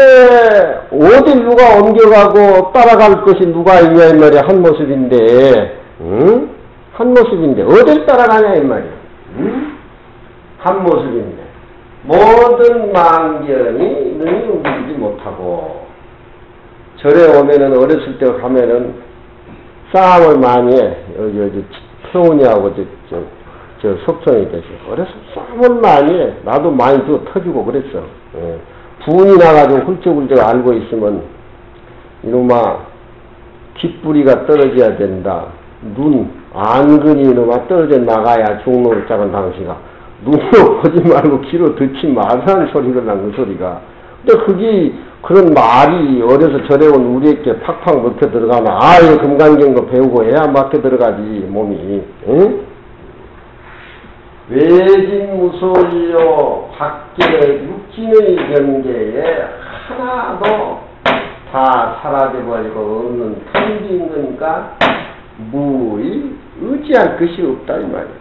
어딜 누가 옮겨가고 따라갈 것이 누가 있냐 이 말이야. 한 모습인데, 한 모습인데 어딜 따라가냐 이 말이야. 한 모습인데 모든 망견이 눈이 움직이지 못하고, 절에 오면은 어렸을 때 가면은 싸움을 많이 해. 여기 태훈이하고 저 석성이 계셔. 어려서 싸움을 많이 해. 나도 많이 터지고 그랬어. 예. 분이 나가지고 훌쩍훌쩍 알고 있으면 이놈아 깃뿌리가 떨어져야 된다. 눈 안근이 이놈아 떨어져 나가야 죽노를 짜는 당시가 눈으로 보지 말고 귀로 듣지 말라는 소리가 난 그 소리가. 근데 그게 그런 말이 어려서 절에 온 우리에게 팍팍 먹혀 들어가나. 이거 금강경도 배우고 해야 먹혀 들어가지 몸이. 응? 외진무소이요 밖에 육진의 경계에 하나도 다 사라져버리고 없는 텅빈 거니까 무의 의지할 것이 없다 이 말이야.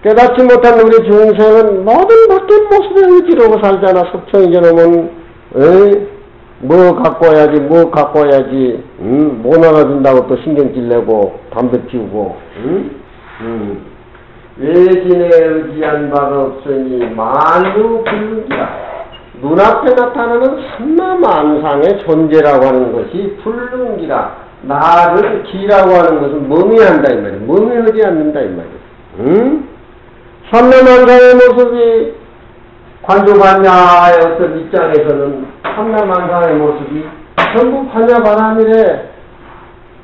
깨닫지 못한 우리 중생은 모든 바뀐 모습에 의지로 살잖아. 석청이 저놈은 뭐 갖고 와야지 뭐 갖고 와야지 못 나눠준다고 또 신경질 내고 담배 피우고 외진에 의지한 바가 없으니 만루 불능이라. 눈앞에 나타나는 삼라만상의 존재라고 하는 것이 불능이라. 나를 기라고 하는 것은 멍해한다 이 말이야. 멍해하지 않는다 이 말이야. 삼라만상의 모습이 관조반야의 어떤 입장에서는 삼라만상의 모습이 전부 반야바람이래.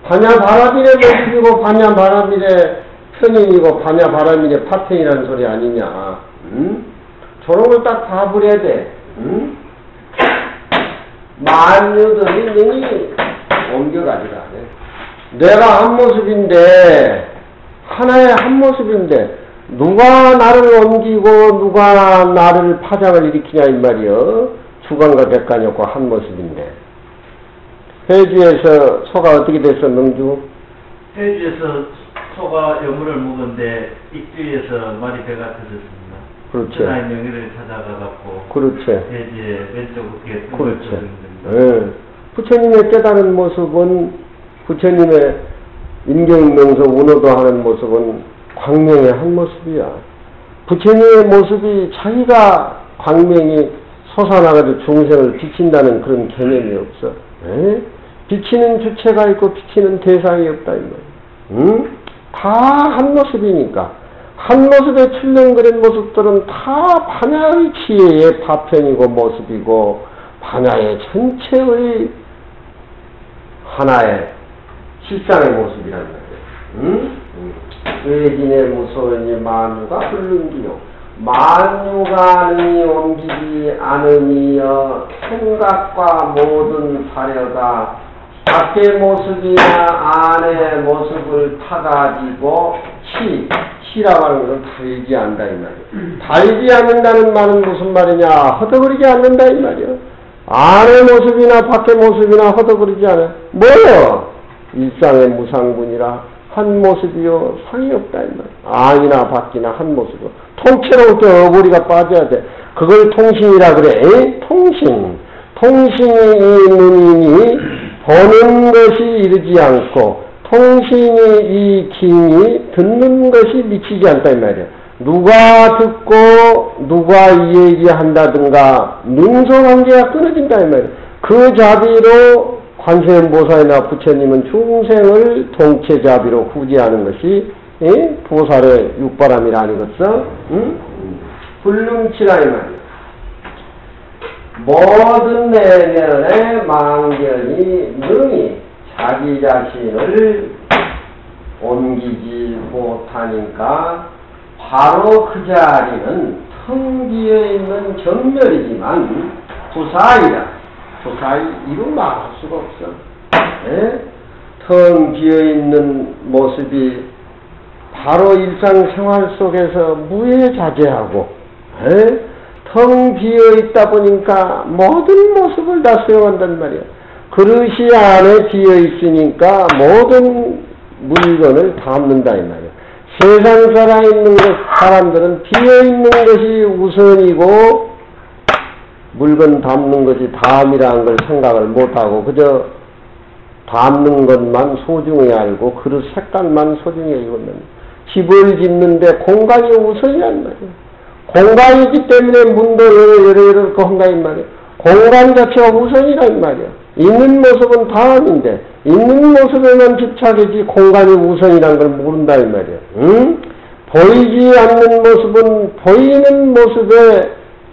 반야바람이래 모습이고 반야바람이래 편인이고 반야바람이래 파편이라는 소리 아니냐. 저런 걸 딱 봐버려야 돼. 만유들이 능히 옮겨가지가 않아. 내가 한 모습인데 하나의 한 모습인데 누가 나를 옮기고 누가 나를 파장을 일으키냐 이 말이여. 주관과 객관이 없고 한 모습인데. 회주에서 소가 어떻게 됐어 능주? 회주에서 소가 여물을 먹은데 익주에서 말이 배가 터졌습니다. 그렇죠. 하나의 명의를 찾아가갖고 그렇죠. 회주에 왼쪽 어깨에 그렇죠. 예. 부처님의 깨달은 모습은 부처님의 인경명서 운호도 하는 모습은 광명의 한 모습이야. 부처님의 모습이 자기가 광명이 솟아나가지고 중생을 비친다는 그런 개념이 없어. 에? 비치는 주체가 있고 비치는 대상이 없다 이 말이야. 다 한 모습이니까 한 모습에 출렁거린 모습들은 다 반야의 지혜의 파편이고 모습이고 반야의 전체의 하나의 실상의 모습이란 말이에요. 응? 외진에 무서우니 만유가 불능기요. 만유가 능히 옮기지 않으니여 생각과 모든 사려가 밖의 모습이나 안의 모습을 타가지고 시라고 하는 것은 달지 않는다 이 말이야. 달지 않는다는 말은 무슨 말이냐? 허덕거리지 않는다 이 말이야. 안의 모습이나 밖의 모습이나 허덕거리지 않아. 뭐요? 일상의 무상분이라 한 모습이요 상이 없다 이 말이야. 안이나 밖이나 한 모습이요. 통째로 어거리가 빠져야 돼. 그걸 통신이라 그래. 에이? 통신이 눈이니 보는 것이 이르지 않고 통신이 이 기인이 듣는 것이 미치지 않다 이 말이야. 누가 듣고 누가 얘기한다든가 능소관계가 끊어진다 이 말이야. 그 자비로 관세음보살이나 부처님은 중생을 동체자비로 구제하는 것이 보살의 육바람이라 아니겠어? 응? 불능치라 이 말이야. 모든 내면의 망견이 능히 자기 자신을 옮기지 못하니까 바로 그 자리는 텅 비어있는 정멸이지만 부사이다. 부사이 이루 말할 수가 없어. 텅 비어있는 모습이 바로 일상생활 속에서 무해자재하고 텅 비어있다 보니까 모든 모습을 다 수용한단 말이야. 그릇이 안에 비어있으니까 모든 물건을 담는다 이 말이야. 세상 살아있는 사람들은 비어있는 것이 우선이고 물건 담는 것이 다음이라는 걸 생각을 못하고 그저 담는 것만 소중히 알고 그릇 색깔만 소중히 알고 집을 짓는데 공간이 우선이란 말이야. 공간이기 때문에 문도 여러 이렇게 한다 이 말이야. 공간 자체가 우선이란 말이야. 있는 모습은 다음인데 있는 모습에만 집착이지 공간이 우선이란 걸 모른다 이 말이야. 응? 보이지 않는 모습은 보이는 모습의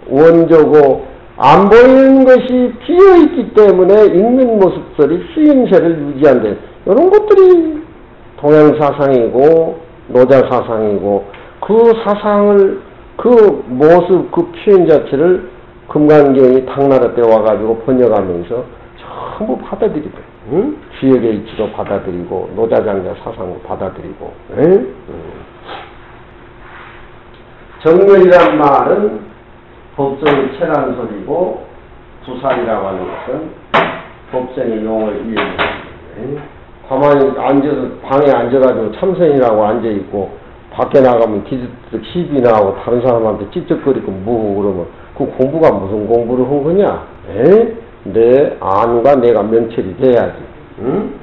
원조고 안 보이는 것이 비어있기 때문에 있는 모습들이 쓰임새를 유지한다. 이런 것들이 동양사상이고 노자사상이고 그 사상을 그 모습 그 표현 자체를 금강경이 당나라 때 와가지고 번역하면서 전부 받아들이고 응? 주역의 이치도 받아들이고 노자장자 사상도 받아들이고 응? 정멸이란 말은 법성이 체란 소리고 부살이라고 하는 것은 법성의 용을 이해해요. 가만히 앉아서 방에 앉아가지고 참선이라고 앉아있고 밖에 나가면 기득 시비나 하고 다른 사람한테 찝쩍거리고 뭐고 그러면 그 공부가 무슨 공부를 한 거냐? 내 안과 내가 명철이 돼야지. 응?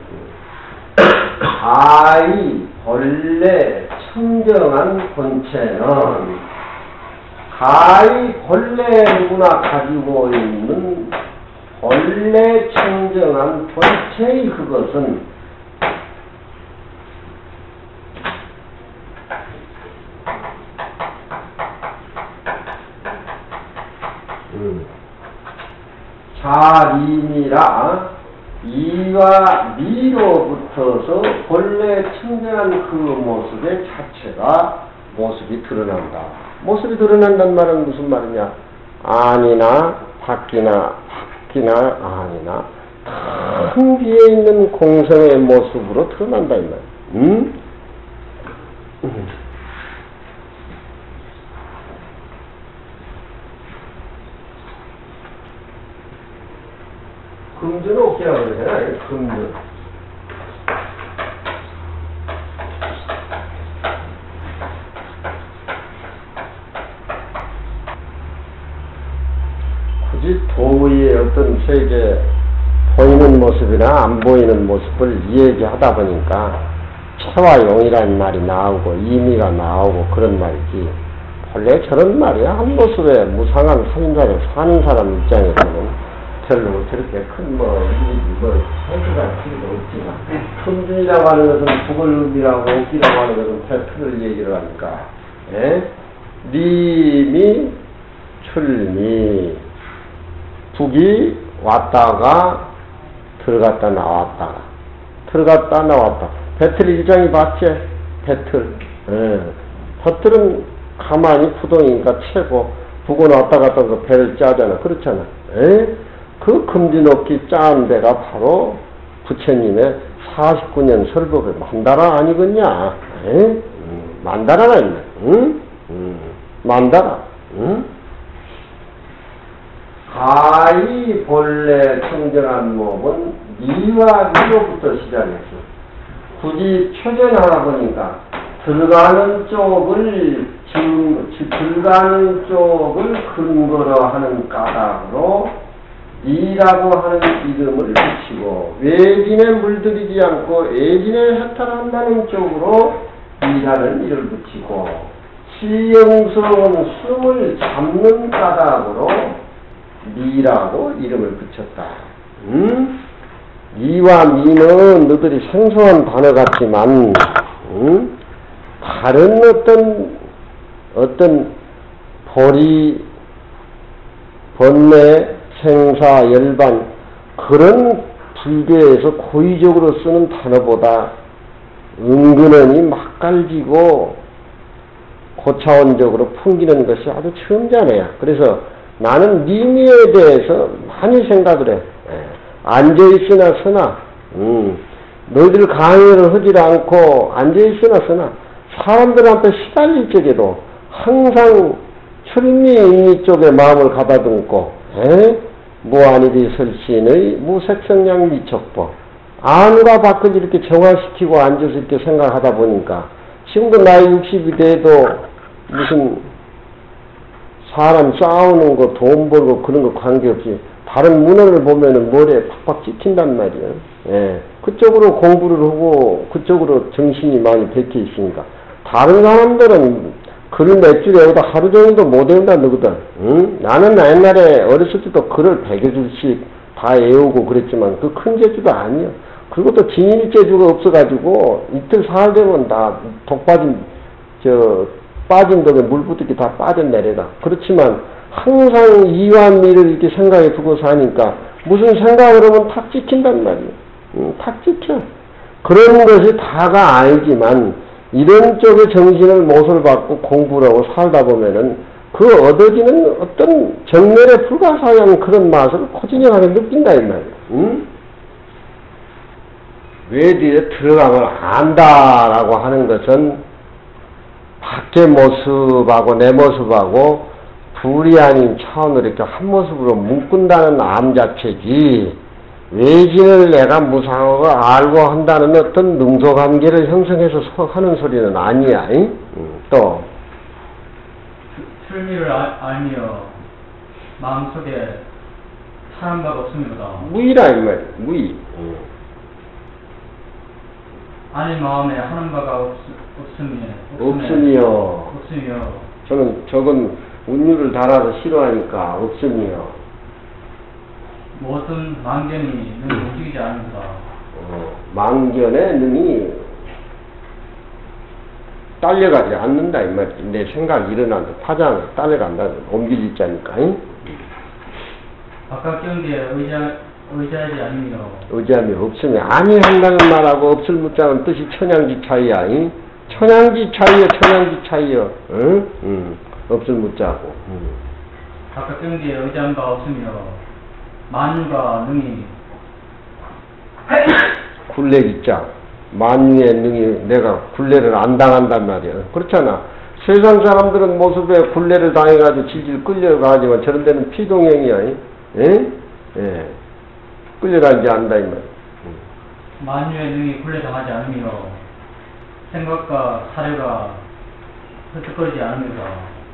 가히 본래 청정한 본체는 가히 본래 누구나 가지고 있는 본래 청정한 본체의 그것은 자림이라 이와 미로부터서 본래 청정한 그 모습의 자체가 모습이 드러난다. 모습이 드러난다는 말은 무슨 말이냐? 안이나 밖이나 안이나 큰 비어있는 공성의 모습으로 드러난다 이 말이야. 금전 없기라고 그러잖아요. 금전. 굳이 도의 어떤 세계 보이는 모습이나 안 보이는 모습을 얘기하다 보니까 체와 용이라는 말이 나오고 의미가 나오고 그런 말이지. 원래 저런 말이야. 한 모습에 무상한 살인자를 사는 사람 입장에서는 별로 저렇게 큰 해주가 필요도 없지만 금준이라고 하는 것은 북을 의미라고 웃기라고 하는 것은 틀을 얘기를 하니까 님이 출미 북이 왔다가 들어갔다 나왔다 배틀 일장이 봤지? 배틀. 예. 배틀은 가만히 부동이니까 채고 부고 나왔다 갔다 그 배를 짜잖아. 그렇잖아. 예? 그 금지놓기 짠 데가 바로 부처님의 49년 설법의 만다라 아니겠냐? 예? 만다라가 있네. 응? 만다라. 응? 가히 본래 청정한 몸은 미와 미로부터 시작했어. 굳이 표현하다 보니까 들어가는 쪽을 근거로 하는 까닭으로 미라고 하는 이름을 붙이고 외진에 물들이지 않고 외진에 해탈한다는 쪽으로 미라는 이름을 붙이고 실영스러운 숨을 잡는 까닭으로 미라고 이름을 붙였다. 미와 미는 너들이 생소한 단어 같지만 다른 어떤 보리, 번뇌, 생사, 열반 그런 불교에서 고의적으로 쓰는 단어보다 은근히 맛깔지고 고차원적으로 풍기는 것이 아주 첨자네요. 그래서 나는 미미에 대해서 많이 생각을 해. 앉아있으나 서나 너희들 강의를 하지 않고 앉아있으나 서나 사람들한테 시달릴 적에도 항상 출미인미 쪽에 마음을 가다듬고 무한이리 설신의 무색성량 미척보 안과 밖을 이렇게 정화시키고 앉아서 이렇게 생각하다 보니까 지금도 나이 60이 돼도 무슨 사람 싸우는 거 돈 벌고 그런 거 관계없이 다른 문헌을 보면은 머리에 팍팍 찍힌단 말이에요. 예. 그쪽으로 공부를 하고 그쪽으로 정신이 많이 bek혀 있으니까 다른 사람들은 글을 몇 줄 외우다 하루 종일도 못 외운다 너거든. 응? 나는 옛날에 어렸을 때도 글을 100여 줄씩 다 외우고 그랬지만 그 큰 재주도 아니야. 그리고 또 진일 재주가 없어가지고 이틀 사흘 되면 다 독 빠진 빠진 독에 물 붓기 다 빠져내려가. 그렇지만 항상 이와 미를 이렇게 생각에 두고 사니까 무슨 생각을 하면 탁 찍힌단 말이에요. 탁 찍혀. 그런 것이 다가 아니지만 이런 쪽의 정신을 못을 받고 공부를 하고 살다 보면은 그 얻어지는 어떤 정멸에 불가사의한 그런 맛을 고진연하게 느낀다 이 말이에요. 외디에 들어가면 안다라고 하는 것은 밖의 모습하고 내 모습하고 둘이 아닌 차원으로 이렇게 한 모습으로 묶은다는 암 자체지 외진을 내가 무상하고 알고 한다는 어떤 능소관계를 형성해서 하는 소리는 아니야. 또 출미를 알며 마음속에 사는 바가 없습니다. 무의라 이 말이야. 무의. 아니 마음에 하는 바가 없으며 저는 저건 운율을 달아서 싫어하니까 없으며 모든 망견이 능히 움직이지 않는다. 망견의 능이 딸려가지 않는다 이 말이지. 내 생각이 일어난다. 파장에 딸려간다. 옮길 있자니까. 바깥 경계에 의지하지 아니며 의지함이 없으면 아니한다는 말하고 없을 묻자는 뜻이 천양지 차이야. 천양지 차이요. 천양지 차이요. 없을 묻자고. 바깥 경계에 의지한 바 없으며 만유가 능히 굴레 있자. 만유의 능이 내가 굴레를 안 당한단 말이야. 그렇잖아. 세상 사람들은 모습에 굴레를 당해가지고 질질 끌려가지만 저런 데는 피동형이야. 예. 끌려가지 않는다 이 말이야. 만유의 능이 굴레당하지 않으며 생각과 사료가 흩어거리지 않습니다.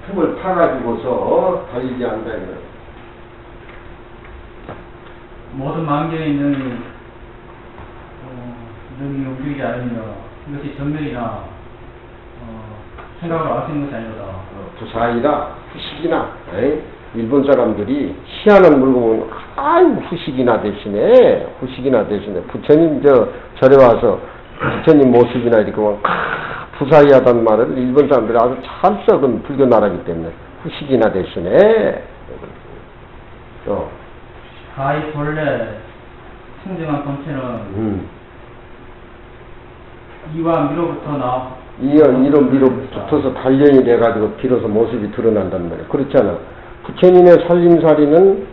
틈을 파가지고서 달리지 않는다 이 말이야. 모든 망견의 능이 움직이지 않으며 이것이 전멸이나 생각을 알 수 있는 것이 아니다. 부사이라 후식이나 일본 사람들이 희한한 물건은 후식이나 대신에 부처님 절에 와서 부처님 모습이나 이렇게 보면 부사이하다는 말을 일본 사람들이 아주 잘 썩은 불교 나라이기 때문에 후식이나 대신에 또 가히 본래清淨한 본체는 이와 미로부터 나 이로 붙어서 단련이 돼가지고 비로소 모습이 드러난단 말이에요. 그렇잖아. 부처님의 살림살이는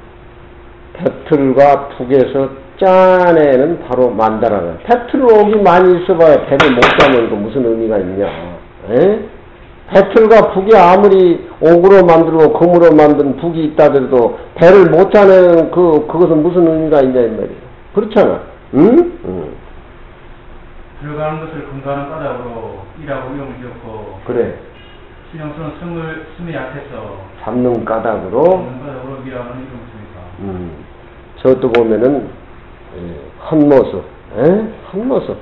배틀과 북에서 짜내는 바로 만다라는. 배틀옥이 많이 있어봐야 배를 못 짜는 거 무슨 의미가 있냐. 에? 배틀과 북이 아무리 옥으로 만들고 금으로 만든 북이 있다더라도 배를 못 짜내는 그것은 무슨 의미가 있냐 이 말이에요. 그렇잖아. 응? 들어가는 것을 근거하는 까닭으로 이라고 이름을 지었고 그래. 신영수는 숨이 약해서 잡는 까닭으로 까닭으로 미라는 이름을 씁니다. 저도 보면은 헛모습, 헛모습.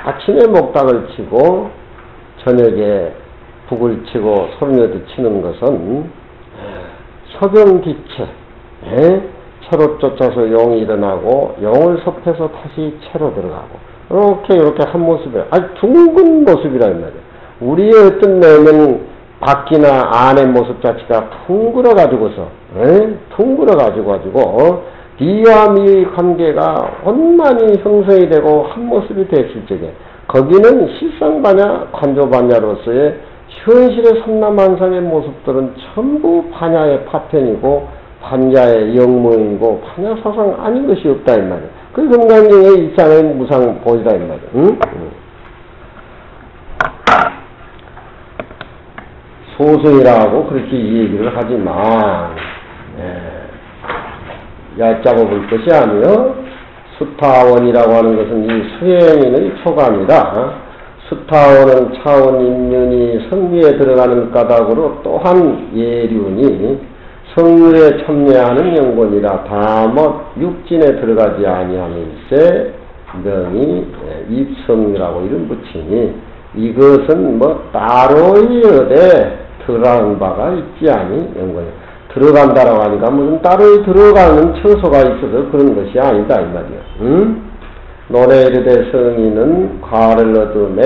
아침에 목닥을 치고 저녁에 북을 치고 소리내도 치는 것은 서병기체, 채로 쫓아서 용이 일어나고 용을 섭해서 다시 채로 들어가고 이렇게 한 모습이에요. 아주 둥근 모습이란 말이에요. 우리의 어떤 내면 밖이나 안의 모습 자체가 둥글어 가지고서, 둥글어 가지고 비와 미 관계가 원만히 형성이 되고 한 모습이 됐을 적에 거기는 실상반야, 관조반야로서의 현실의 삼라만상의 모습들은 전부 반야의 파편이고 반야의 영모이고 반야사상 아닌 것이 없다 이 말이에요. 그 금강경의 일상의 무상 보이다 이 말이에요. 소승이라고 그렇게 이 얘기를 하지만 얕잡아 볼 것이 아니요. 수타원이라고 하는 것은 이 수행인의 초감이다. 수타원은 차원 인륜이 성류에 들어가는 까닭으로 또한 예륜이 성류에 첨례하는 영본이라 다못 육진에 들어가지 아니하면서 명이 입성류라고 이름 붙이니 이것은 뭐 따로의 어디 들어간 바가 있지 아니 영본이 들어간다라고 하니까 무슨 따로의 들어가는 처소가 있어서 그런 것이 아니다 이 말이야. 노래 이르되 성인은 과를 얻음에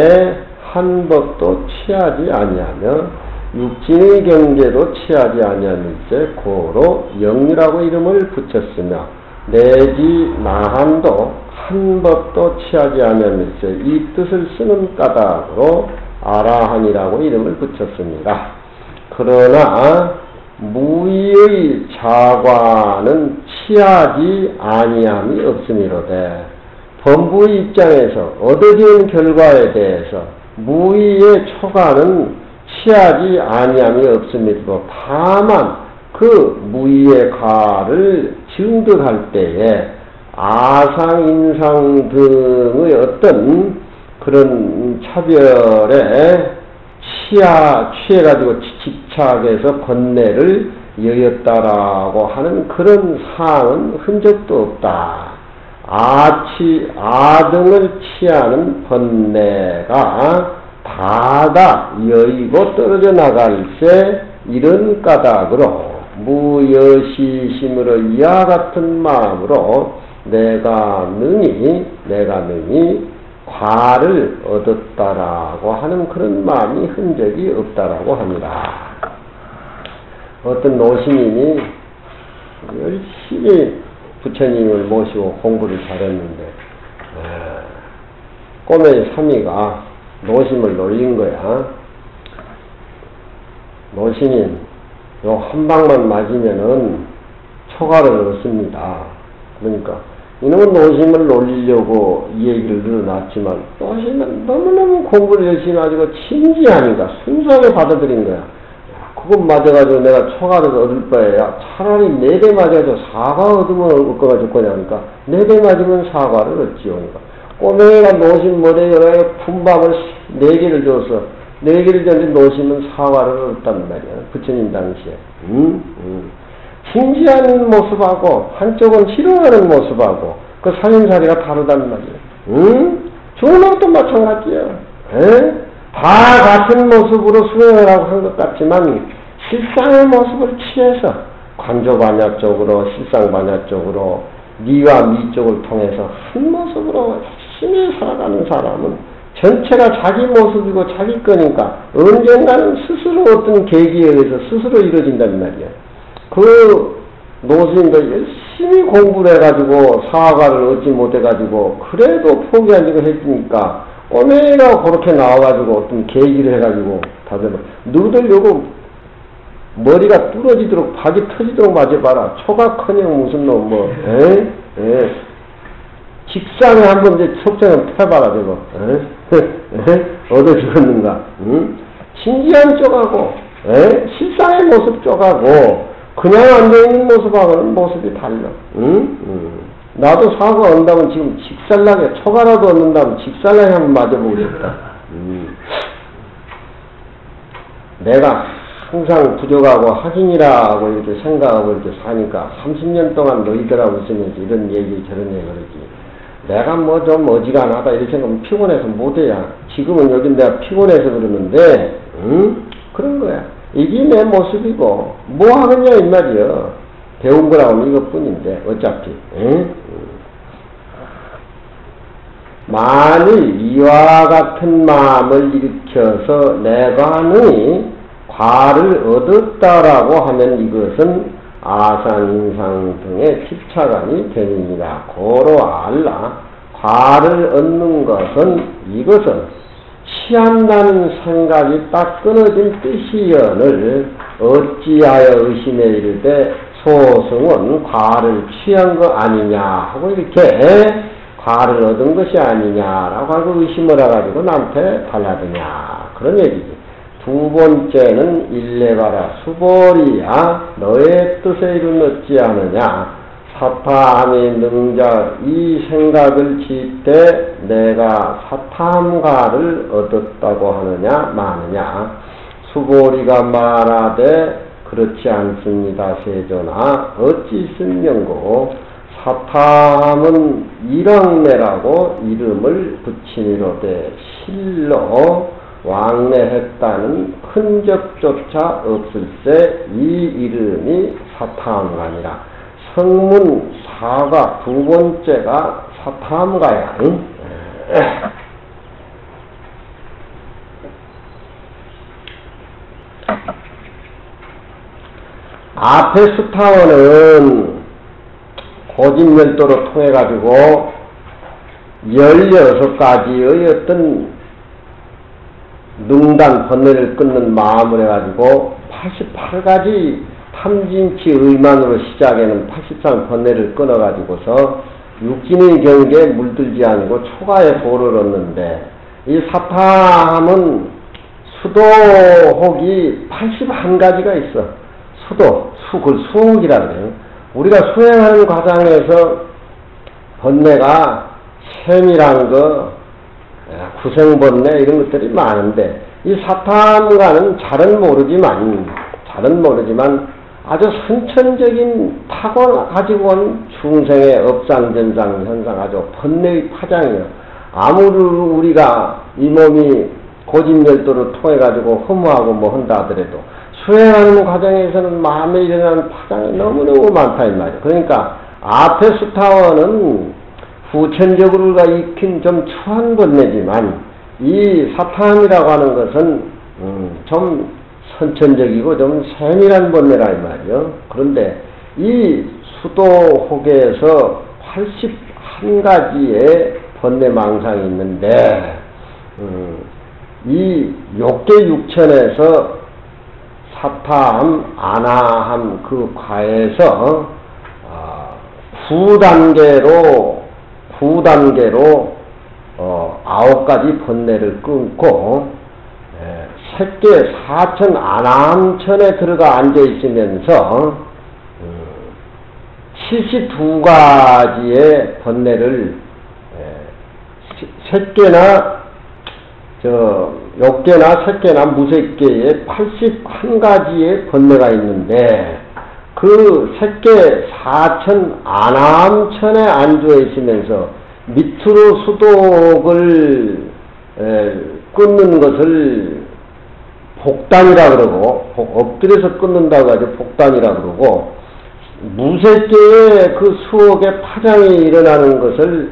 한 법도 취하지 아니하며 육진의 경계도 취하지 아니하면서 고로 영이라고 이름을 붙였으며 내지 나한도 한 법도 취하지 아니하면서 이 뜻을 쓰는 까닭으로 아라한이라고 이름을 붙였습니다. 그러나 무의의 자과는 취하지 아니함이 없음이로되 범부의 입장에서 얻어지는 결과에 대해서 무의의 초과는 취하지 아니함이 없음이로도 다만 그 무의의 과를 증득할 때에 아상, 인상 등의 어떤 그런 차별에 취해가지고 집착해서 번뇌를 여였다라고 하는 그런 사항은 흔적도 없다. 아등을 취하는 번뇌가 다다 여의고 떨어져 나갈세 이런 까닭으로 무여시심으로 이와 같은 마음으로 내가 능히 과를 얻었다라고 하는 그런 마음이 흔적이 없다라고 합니다. 어떤 노신인이 열심히 부처님을 모시고 공부를 잘했는데 꼬매의 삼이가 노심을 놀린 거야. 노신인 요 한 방만 맞으면은 초가를 얻습니다. 그러니까 이놈은 노심을 놀리려고 이 얘기를 늘어놨지만 노심은 너무너무 공부를 열심히 가지고 진지하니까 순수하게 받아들인 거야. 그것 맞아가지고 내가 초가를 얻을 바에야 차라리 4대 맞아가지고 사과 얻으면 얻거나 좋거냐 하니까 4대 맞으면 사과를 얻지요. 그러니까 꼬맹이가 노심 머리에 품밥을 4개를 줬어. 4개를 줬는데 노심은 사과를 얻었단 말이야. 부처님 당시에. 진지한 모습하고 한쪽은 싫어하는 모습하고 그 살림살이가 다르단 말이야. 좋은 것도 마찬가지야. 다 같은 모습으로 수행을 하고 한 것 같지만 실상의 모습을 취해서 관조반야 쪽으로 실상반야 쪽으로 미와 미 쪽을 통해서 한 모습으로 열심히 살아가는 사람은 전체가 자기 모습이고 자기 거니까 언젠가는 스스로 어떤 계기에 의해서 스스로 이루어진단 말이야. 그 노스님도 열심히 공부를 해가지고 사과를 얻지 못해가지고 그래도 포기하지고 했으니까 꼬매가 그렇게 나와가지고 어떤 계기를 해가지고 다들 너희들 요거 머리가 뚫어지도록 박이 터지도록 맞아봐라. 초가커녕 무슨 놈 뭐 직상에 한번 이제 속성을 펴봐라 저거 얻어 죽었는가. 응? 신기한 쪽하고 실상의 모습 쪽하고 그냥 앉아있는 모습하고는 모습이 달라. 응? 나도 사과 얻는다면 지금 직살나게 초가라도 얻는다면 직살나게 한번 맞아보고 싶다. 내가 항상 부족하고 하긴이라고 이렇게 생각하고 이렇게 사니까 30년 동안 너희들하고 있으면서 이런 얘기 저런 얘기 그러지. 내가 뭐 좀 어지간하다 이렇게 생각하면 피곤해서 못해야. 지금은 여기 내가 피곤해서 그러는데 그런 거야. 이게 내 모습이고 뭐 하겠냐 이 말이야. 배운 거라고는 이것뿐인데 어차피. 만일 이와 같은 마음을 일으켜서 내가 너희 과를 얻었다라고 하면 이것은 아상인상 등의 집착안이 되느니라. 고로 알라. 과를 얻는 것은 이것은 취한다는 생각이 딱 끊어진 뜻이여늘 어찌하여 의심에 이르되 소승은 과를 취한 거 아니냐 하고 이렇게 과를 얻은 것이 아니냐라고 하고 의심을 해가지고 나한테 달라드냐 그런 얘기지. 두 번째는 일레바라 수보리야 너의 뜻에 이르렀지 않느냐. 사타함의 능자 이 생각을 지을 때 내가 사타함가를 얻었다고 하느냐 마느냐. 수보리가 말하되 그렇지 않습니다. 세존아 어찌 있음명고 사타함은 일왕매라고 이름을 붙이미로되 실로 왕래했다는 흔적조차 없을 때 이 이름이 사타함가니라. 성문 사가 두 번째가 사타함가야. 응? 앞에 수타원은 고집멸도로 통해가지고 16가지의 어떤 능단 번뇌를 끊는 마음을 해가지고 88가지 탐진치 의만으로 시작에는 83 번뇌를 끊어가지고서 육진의 경계에 물들지 않고 초가의 도를 얻는데 이 사타함은 수도혹이 81가지가 있어. 그걸 수혹이라 그래요. 우리가 수행하는 과정에서 번뇌가 셈이란 거, 구생번뇌 이런 것들이 많은데 이 사타함과는 잘은 모르지만 아주 선천적인 타고 가지고 온 중생의 업상전상 현상 아주 번뇌의 파장이에요. 아무리 우리가 이 몸이 고집멸도를 통해 가지고 허무하고 뭐 한다 하더라도 수행하는 과정에서는 마음에 일어나는 파장이 너무너무 많다 이 말이에요. 그러니까 앞에 수타원은 후천적으로가 익힌 좀 추한 번뇌지만 이 사타함이라고 하는 것은 좀 선천적이고 좀 세밀한 번뇌라 이 말이요. 그런데 이 수도혹에서 81가지의 번뇌 망상이 있는데 이 욕계 육천에서 사타함, 아나함 그 과에서 9단계로 9가지 번뇌를 끊고 색계 4천 아나함천에 들어가 앉아있으면서 72가지의 번뇌를 색계나 욕계나 색계나 무색계에 81가지의 번뇌가 있는데 그 색계 4천 아나함천에 앉아 있으면서 밑으로 수독을 끊는 것을 복단이라 그러고 엎드려서 끊는다고 하죠. 복단이라 그러고 무색계의 그 수옥의 파장이 일어나는 것을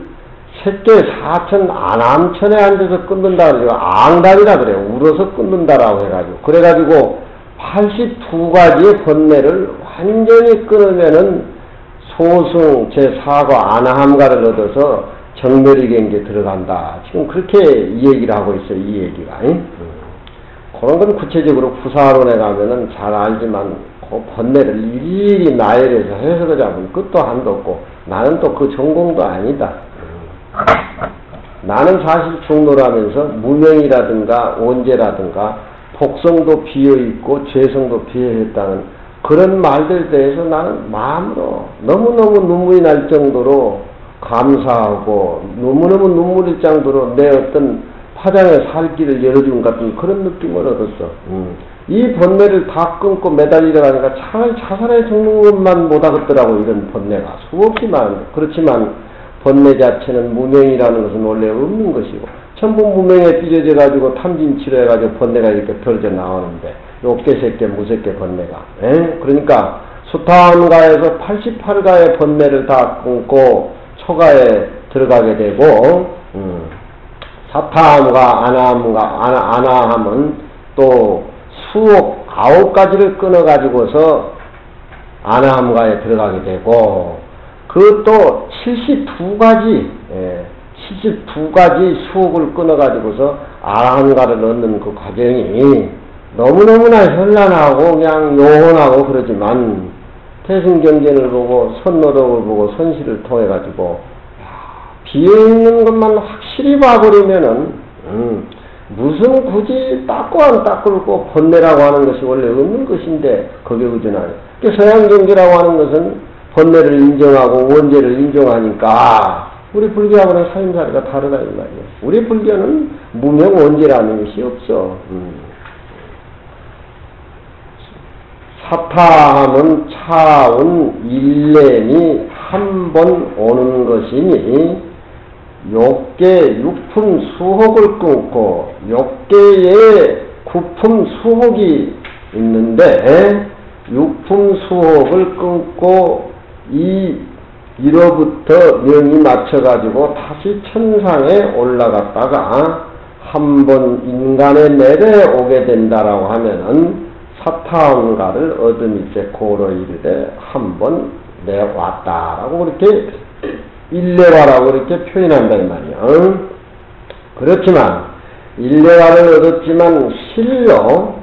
색계 4천 아나함천에 앉아서 끊는다 그래요. 앙단이라 그래요. 울어서 끊는다라고 해가지고 그래가지고 82가지의 번뇌를 완전히 끊으면은 소승 제4과 아나함가를 얻어서 정멸이 경계 들어간다. 지금 그렇게 이 얘기를 하고 있어요. 이 얘기가. 그런 건 구체적으로 구사론에 가면은 잘 알지만 그 번뇌를 일일이 나열해서 해석을 잡으면 끝도 한도 없고 나는 또 그 전공도 아니다. 나는 사실 중노라면서 무명이라든가 온재라든가 복성도 비어있고 죄성도 비어있다는 그런 말들에 대해서 나는 마음으로 너무너무 눈물이 날 정도로 감사하고 너무너무 눈물일 정도로 내 어떤 파장의 살길을 열어준 같은 그런 느낌을 얻었어. 이 번뇌를 다 끊고 매달리려 가니까 차라리 자살해 죽는 것만 못하겠더라고. 이런 번뇌가 수없이 많은데. 그렇지만 번뇌 자체는 무명이라는 것은 원래 없는 것이고 전부 무명에 삐져져 가지고 탐진치료해 가지고 번뇌가 이렇게 펼쳐 나오는데 욕계새끼 무색계 번뇌가. 그러니까 수타함가에서 88가의 번뇌를 다 끊고 초가에 들어가게 되고 사타함과 아나함은 또 수옥 9가지를 끊어가지고서 아나함가에 들어가게 되고 그것도 72가지 72가지 수옥을 끊어가지고서 아나함가를 얻는 그 과정이 너무너무나 현란하고 그냥 요원하고 그러지만 태승경전을 보고 선노력을 보고 선시를 통해가지고 비어있는 것만 확실히 봐버리면은 무슨 굳이 닦고 안 닦고 번뇌라고 하는 것이 원래 없는 것인데 거기에 의존하네. 서양경제라고 하는 것은 번뇌를 인정하고 원죄를 인정하니까 우리 불교하고는 사임사리가 다르다 이 말이에요. 우리 불교는 무명 원죄라는 것이 없어. 사타함은 차운 일렘이 한 번 오는 것이니 욕계 육품 수혹을 끊고 욕계에 구품 수혹이 있는데 육품 수혹을 끊고 이로부터 명이 맞춰가지고 다시 천상에 올라갔다가 한 번 인간에 내려오게 된다라고 하면은 사타함가를 얻으니까 고로 이르되 한 번 내왔다라고 그렇게 일례화라고 이렇게 표현한다 이 말이야. 그렇지만 일례화를 얻었지만 실로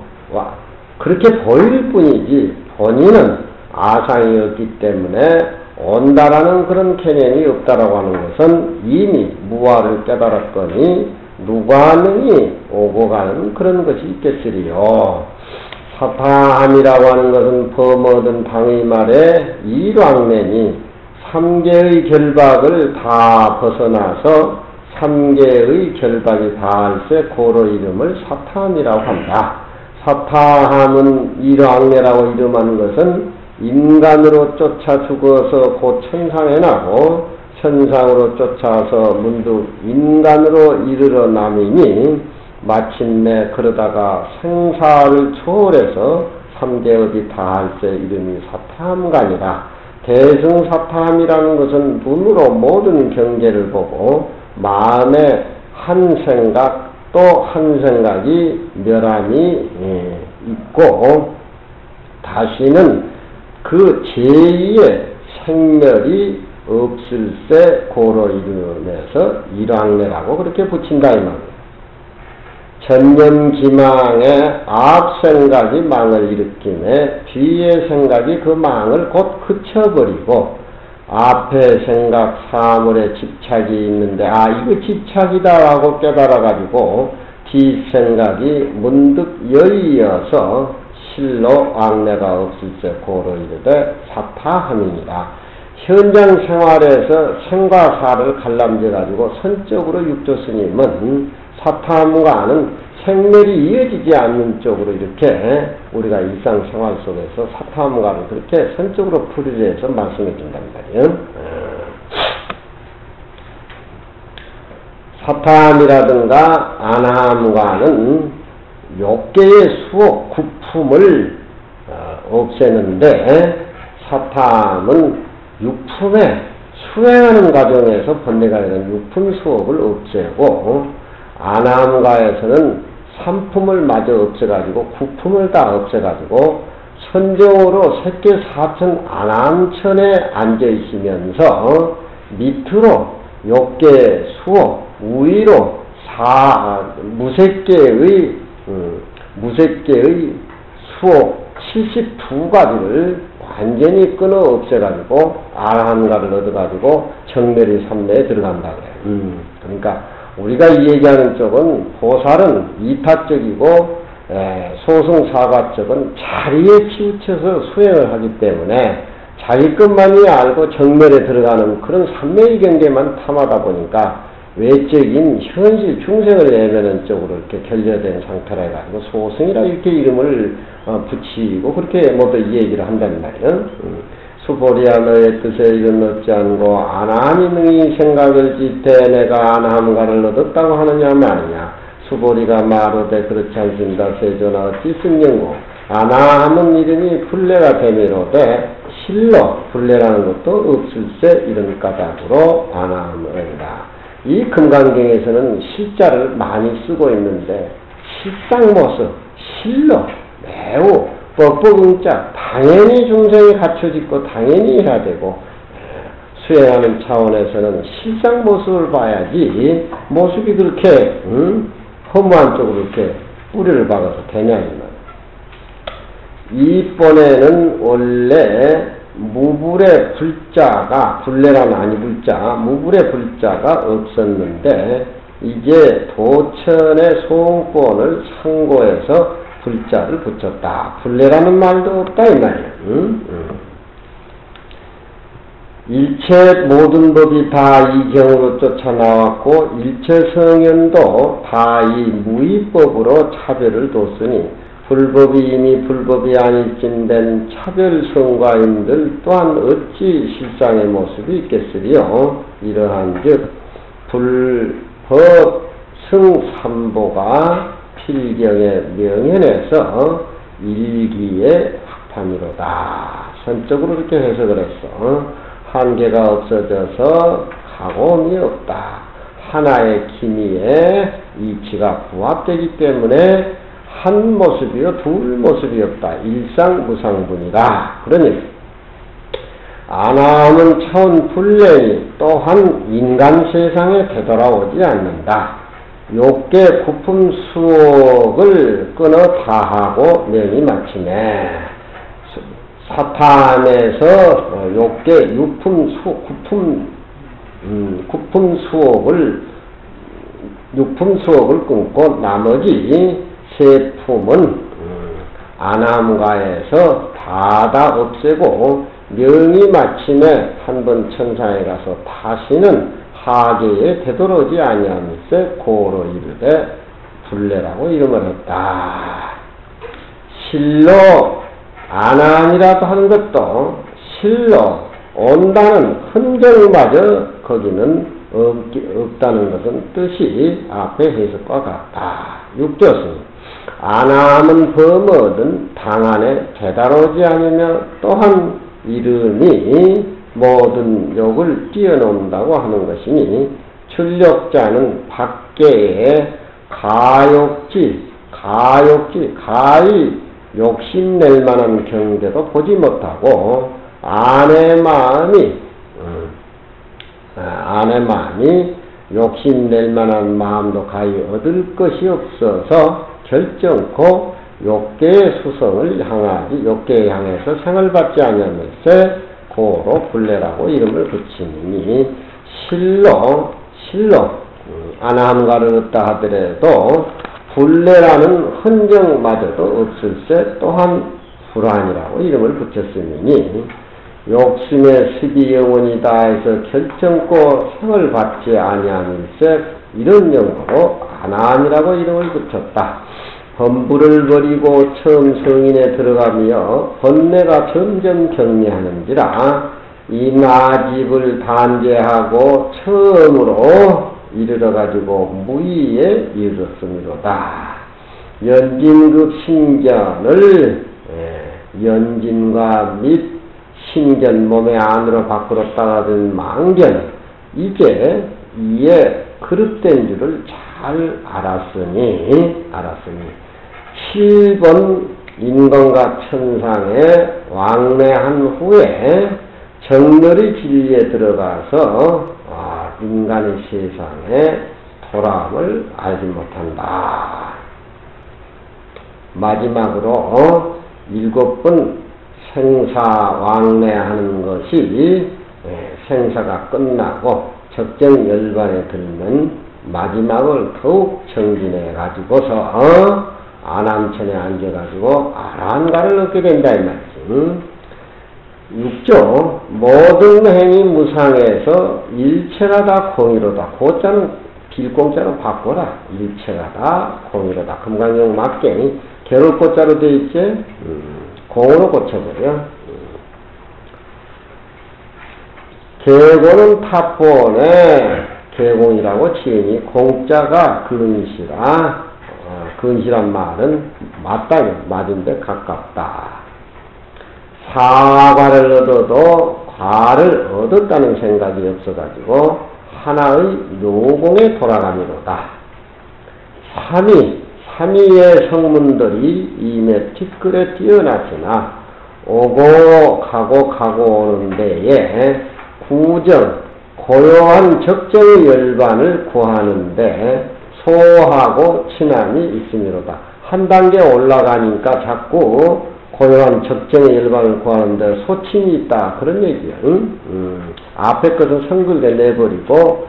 그렇게 보일 뿐이지 본인은 아상이었기 때문에 온다라는 그런 개념이 없다라고 하는 것은 이미 무아를 깨달았거니 누가 능히 오고 가는 그런 것이 있겠으리요. 사타함이라고 하는 것은 범어든 방의 말에 일왕내니 3개의 결박을 다 벗어나서 3개의 결박이 다할세 고로 이름을 사타함이라고 한다. 사타함은 일왕내라고 이름하는 것은 인간으로 쫓아 죽어서 곧 천상에 나고 천상으로 쫓아서 문득 인간으로 이르러 남이니 마침내 그러다가 생사를 초월해서 3개업이 다할세 이름이 사타함가니라. 대승사타함이라는 것은 눈으로 모든 경계를 보고 마음에 한 생각 또 한 생각이 멸함이 있고 다시는 그 제2의 생멸이 없을세 고로 이르면서 일왕래라고 그렇게 붙인다 이 말이에요. 전념기망에 앞 생각이 망을 일으키네 뒤의 생각이 그 망을 곧 그쳐버리고 앞에 생각 사물에 집착이 있는데 이거 집착이다라고 깨달아가지고 뒷생각이 문득 여의어서 실로 왕래가 없을세 고로 이르되 사타함이니라. 현장 생활에서 생과 사를 갈라앉아가지고 선적으로 육조스님은 사타함과는 생멸이 이어지지 않는 쪽으로 이렇게 우리가 일상생활 속에서 사타함과를 그렇게 선적으로 풀이를 해서 말씀해 준단 말이에요. 사타함이라든가 아나함과는 욕계의 수억 구품을 없애는데 사타함은 육품에 수행하는 과정에서 번뇌가 되는 육품 수업을 없애고 아나함가에서는 삼품을 마저 없애가지고 구품을 다 없애가지고 선정으로 색계 사천 아나함천에 앉아있으면서 밑으로 욕계 수호 우위로 무색계의 수호 72가지를 완전히 끊어 없애가지고 아라한가를 얻어가지고 정멸의 삼매에 들어간다 그래요. 그러니까 우리가 이 얘기하는 쪽은 보살은 이타적이고 소승사가 쪽은 자리에 치우쳐서 수행을 하기 때문에 자기 것만이 알고 정멸에 들어가는 그런 삼매의 경계만 탐하다 보니까 외적인 현실 중생을 내면은 쪽으로 이렇게 결여된 상태라 해가지고 소승이라 이렇게 이름을 붙이고 그렇게 모두 이 얘기를 한단 말이에요. 수보리야 너의 뜻에 이른 얻지 않고 아나함이 능히 생각을 짓되 내가 아나함가를 얻었다고 하느냐 말이냐. 수보리가 마로되 그렇지 않습니다. 세존아 어찌 승령고 아나함은 이름이 불례가 되미로되 실로 불례라는 것도 없을세 이런 까닭으로 아나함을 한다. 이 금강경에서는 실자를 많이 쓰고 있는데 실상 모습, 실로 매우 뻑뻑응짝 당연히 중생이 갖춰짓고 당연히 해야 되고 수행하는 차원에서는 실상 모습을 봐야지 모습이 그렇게 허무한 쪽으로 이렇게 뿌리를 박아서 되냐 이 말. 이번에는 원래 무불의 불자가 불례란 아니 불자 무불의 불자가 없었는데 이제 도천의 소홍본을 참고해서 불자를 붙였다. 불례라는 말도 없다 이 말이야. 일체 모든 법이 다 이 경으로 쫓아나왔고 일체 성현도 다 이 무의법으로 차별을 뒀으니 불법이 이미 불법이 아닐진된 차별성과인들 또한 어찌 실상의 모습이 있겠으리요. 이러한즉 불법 승삼보가 필경의 명현에서 일기의 확판이로다. 선적으로 이렇게 해석을 했어. 한계가 없어져서 가공이 없다. 하나의 기미에 이치가 부합되기 때문에 한 모습이요 둘 모습이 없다. 일상무상분이다. 그러니 아나함은 차원 불례니 또한 인간 세상에 되돌아오지 않는다. 욕계 구품 수옥을 끊어 다하고 명이 마치네. 사탄에서 욕계 구품 수옥을 끊고 나머지 세 품은 아나함가에서 다 없애고 명이 마침에 한 번 천상에 가서 다시는 하계에 되돌아오지 아니하면서 고로 이르되 불례라고 이름을 했다. 실로 아나함이라도 하는 것도 실로 온다는 흔적마저 거기는 없다는 것은 뜻이 앞에 해석과 같다. 6조승 아나함은 범어든 당안에 되다로지 않으며 또한 이름이 모든 욕을 뛰어넘는다고 하는 것이니 출력자는 밖에 가히 욕심낼 만한 경계도 보지 못하고 아내 마음이 욕심낼 만한 마음도 가히 얻을 것이 없어서 결정코 욕계의 수성을 향하지 욕계에 향해서 생을 받지 아니하면서 고로 불례라고 이름을 붙이니 실로 아나함가를 얻다 하더라도 불례라는 흔적마저도 없을세 또한 불안이라고 이름을 붙였으니 욕심의 습이 영원히 다해서 결정코 생을 받지 아니하면서 이런 용어로 아나함이라고 이름을 붙였다. 범부를 버리고 처음 성인에 들어가며 번뇌가 점점 경미하는지라 이 마집을 단죄하고 처음으로 이르러가지고 무의에 이르렀음이로다. 연진급 신견을 연진과 및 신견 몸의 안으로 밖으로 따라든 망견 이게 이에 그릇된 줄을 잘 알았으니 7번 인간과 천상에 왕래한 후에 정렬의 진리에 들어가서 인간의 세상에 돌아옴을 알지 못한다. 마지막으로 7번 생사왕래하는 것이 생사가 끝나고 적정열반에 들면 마지막을 더욱 정진해 가지고서 아남천에 앉아가지고 아란가를 얻게 된다 이 말이지. 6조 모든 행위 무상에서 일체가 다 공이로다. 고자는 빌공자로 바꿔라. 일체가 다 공이로다. 금강경 맞게 개로 고자로 되어 있지. 공으로 고쳐버려. 개고는 탑본에 개공이라고 치니 공자가 근시라. 근시란 말은 맞다. 맞은데 가깝다. 사과를 얻어도 과를 얻었다는 생각이 없어가지고 하나의 노공에 돌아가미로다. 삼위의 성문들이 이미 티끌에 뛰어나지나 오고 가고 오는 데에 구정, 고요한 적정의 열반을 구하는데 소하고 친함이 있음이로다. 한 단계 올라가니까 자꾸 고요한 적정의 열반을 구하는데 소친이 있다. 그런 얘기야. 앞에 것은 성글게 내버리고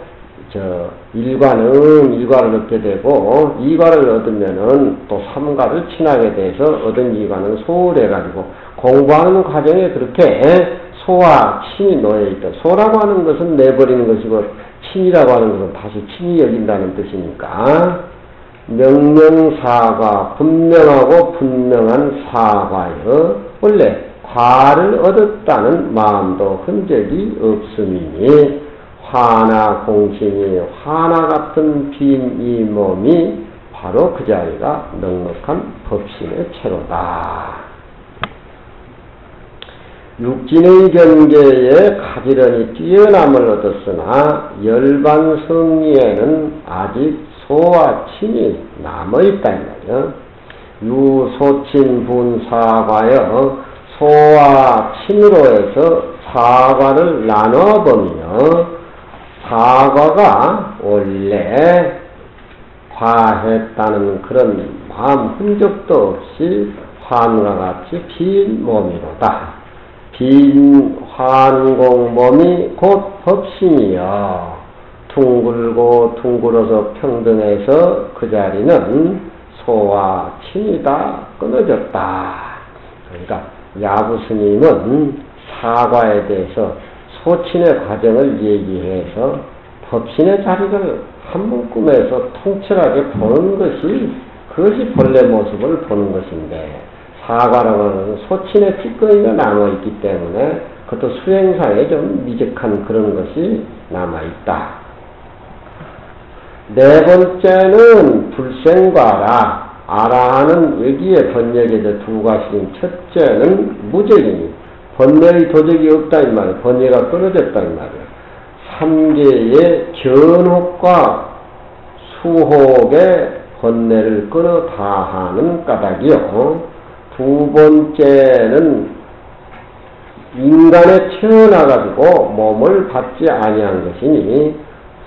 일과를 얻게 되고 이과를 얻으면은 또 삼과를 친하게 돼서 얻은 이과는 소홀해가지고 공부하는 과정에 그렇게 소와 친이 놓여있다. 소라고 하는 것은 내버리는 것이고 친이라고 하는 것은 다시 친이 여긴다는 뜻이니까 명명사과 분명하고 분명한 사과여 원래 과를 얻었다는 마음도 흔적이 없음이니 화나 공신이 화나 같은 빈 이 몸이 바로 그 자리가 넉넉한 법신의 채로다. 육진의 경계에 가지런히 뛰어남을 얻었으나 열반 성리에는 아직 소와 친이 남아있다 이 말이야. 유소친 분사과여 소와 친으로 해서 사과를 나눠보며 사과가 원래 과했다는 그런 마음 흔적도 없이 환과 같이 빈 몸이로다. 빈 환공 몸이 곧 법신이여 둥글고 둥글어서 평등해서 그 자리는 소와 친이 다 끊어졌다. 그러니까 야부스님은 사과에 대해서 소친의 과정을 얘기해서 법신의 자리를 한 문구에서 통찰하게 보는 것이 그것이 본래 모습을 보는 것인데 사과라고 하는 소친의 찌꺼기가 남아있기 때문에 그것도 수행상에 좀 미적한 그런 것이 남아있다. 네 번째는 불생과라. 아라하는 여기에 번역에서 두 가지인 첫째는 무적이니 번뇌의 도적이 없다 이 말이야. 번뇌가 끊어졌다 이 말이야. 3개의 견혹과 수혹의 번뇌를 끊어 다하는 까닭이요. 두 번째는 인간에 태어나가지고 몸을 받지 아니한 것이니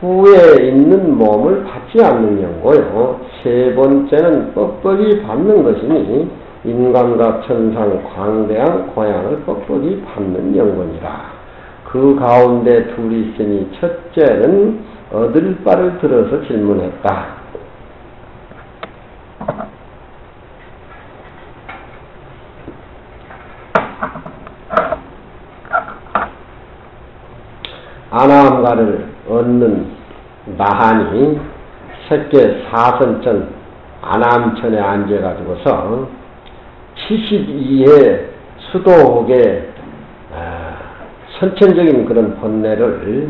후에 있는 몸을 받지 않는 연고요. 세 번째는 뻑뻑이 받는 것이니 인간과 천상 광대한 고향을 뻑뻑이 받는 연고니라. 그 가운데 둘이 있으니 첫째는 얻을 바를 들어서 질문했다. 아나함가를 얻는 나한이 새끼 사선천 아나함천에 앉아가지고서 72회 수도옥의 선천적인 그런 번뇌를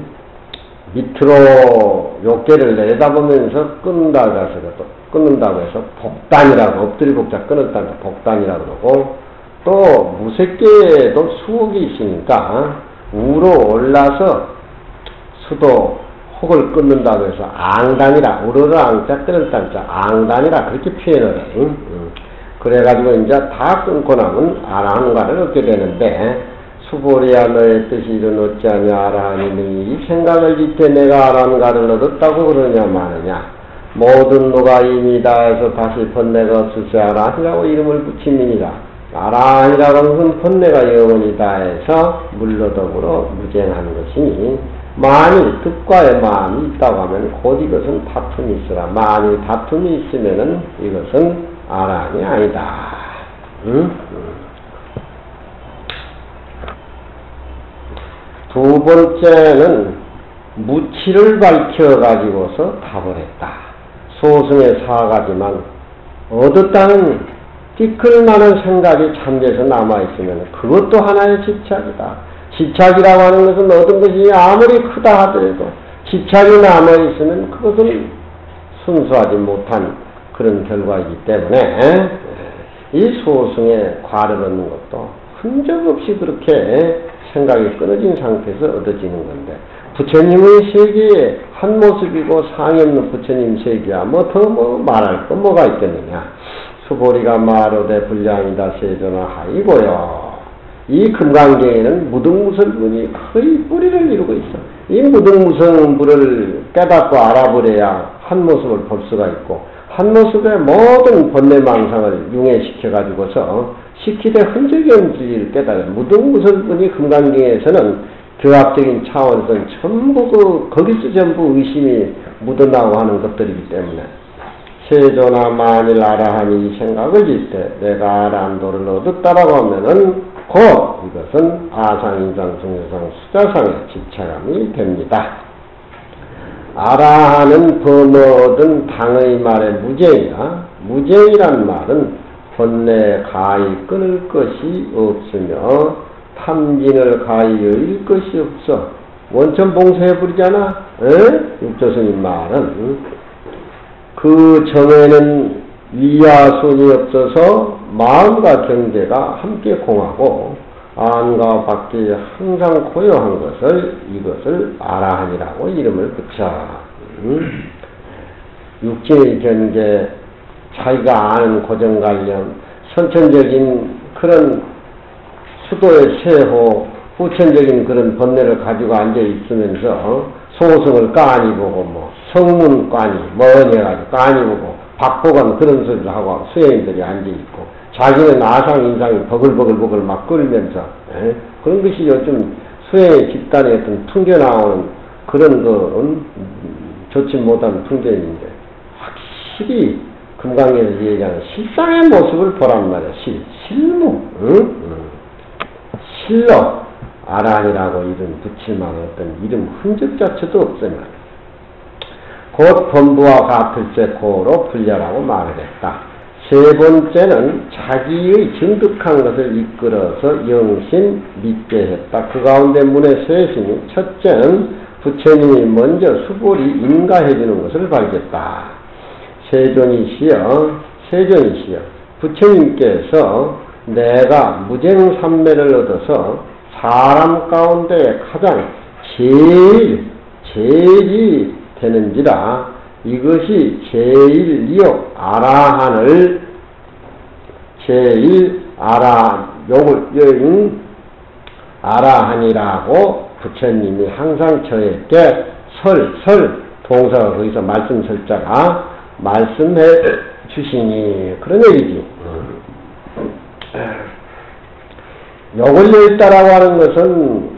밑으로 욕계를 내다보면서 끊는다고 해서 복단이라고 엎드리 복자 끊었다고 해서 복단이라고 그러고 또 무색계에도 수옥이 있으니까 우로 올라서 수도 혹을 끊는다고 해서 앙단이라 우르르 앙자 끊었다 앙단이라 그렇게 표현을 해. 그래가지고 이제 다 끊고 나면 아라한가를 얻게 되는데 수보리야 너의 뜻이 이른 어찌하냐 아라하니 이 생각을 짓되 내가 아란가를 얻었다고 그러냐 마느냐. 모든 누가 임이다 해서 다시 번뇌가 없으세 아라하니라고 이름을 붙임이니라. 아라하니라고 하는 것은 번뇌가 영원이다 해서 물러더불어 무쟁한 것이니 만일 득과의 마음이 있다고 하면 곧 이것은 다툼이 있으라. 만일 다툼이 있으면은 이것은 아라한이 아니다. 두 번째는 무치를 밝혀가지고서 답을 했다. 소승의 4가지만 얻었다는 띠끌만한 생각이 잠재서 남아있으면 그것도 하나의 집착이다. 집착이라고 하는 것은 얻은 것이 아무리 크다 하더라도 집착이 남아있으면 그것은 순수하지 못한 그런 결과이기 때문에 이 소승의 과를 얻는 것도 흔적 없이 그렇게 생각이 끊어진 상태에서 얻어지는 건데 부처님의 세계의 한 모습이고 상이 없는 부처님 세계야 뭐 더 말할 거 뭐가 있겠느냐. 수보리가 마로되 불량이다 세존하 하이고요. 이 금강경에는 무등무설분이 거의 뿌리를 이루고 있어. 이 무등무설물을 깨닫고 알아버려야 한 모습을 볼 수가 있고 한 모습의 모든 번뇌망상을 융해시켜가지고서 시키되 흔적이 없는 진리를 깨달아요. 무등무설분이 금강경에서는 교학적인 차원에서는 전부 거기서 전부 의심이 묻어나고 하는 것들이기 때문에 세존하 만일 아라하니 이 생각을 짓되 내가 아란도를 얻었다라고 하면은 곧 이것은 아상인상 중요상 수자상의 집착함이 됩니다. 아라하는 범어든 당의 말에 무쟁이야. 무쟁이란 말은 번뇌 가히 끊을 것이 없으며 탐진을 가히 여일 것이 없어. 원천 봉쇄해버리잖아. 육조스님 말은 그 정에는 위와 손이 없어서 마음과 경계가 함께 공하고 안과 밖이 항상 고요한 것을 이것을 아라한이라고 이름을 붙여. 육진의 경계, 자기가 아는 고정관념, 선천적인 그런 수도의 세호, 후천적인 그런 번뇌를 가지고 앉아 있으면서 소승을 까니 보고 뭐 성문 까니 뭐해가지고 까니 보고 박보관 그런 소리를 하고 수행인들이 앉아 있고 자기는 아상 인상이 버글버글 막 끓면서 그런 것이 요즘 수행의 집단에 어떤 풍겨 나오는 그런 좋지 못한 풍경인데 확실히 금강에서 얘기하는 실상의 모습을 보란 말이야. 실무 실로 아란이라고 이름 붙일만한 어떤 이름 흔적 자체도 없으면 곧 범부와 같을세 고로 풀려라고 말을 했다. 세 번째는 자기의 증득한 것을 이끌어서 영신 믿게 했다. 그 가운데 문의 셋이니 첫째는 부처님이 먼저 수보리 인가해주는 것을 밝혔다. 세존이시여 부처님께서 내가 무쟁삼매를 얻어서 사람 가운데 가장 제일이 되는지라 이것이 제일 이욕 아라한을 아라한이라고 부처님이 항상 저에게 동사가 거기서 말씀 설자가 말씀해 주시니 그런 얘기지. 욕을 여있다라고 하는 것은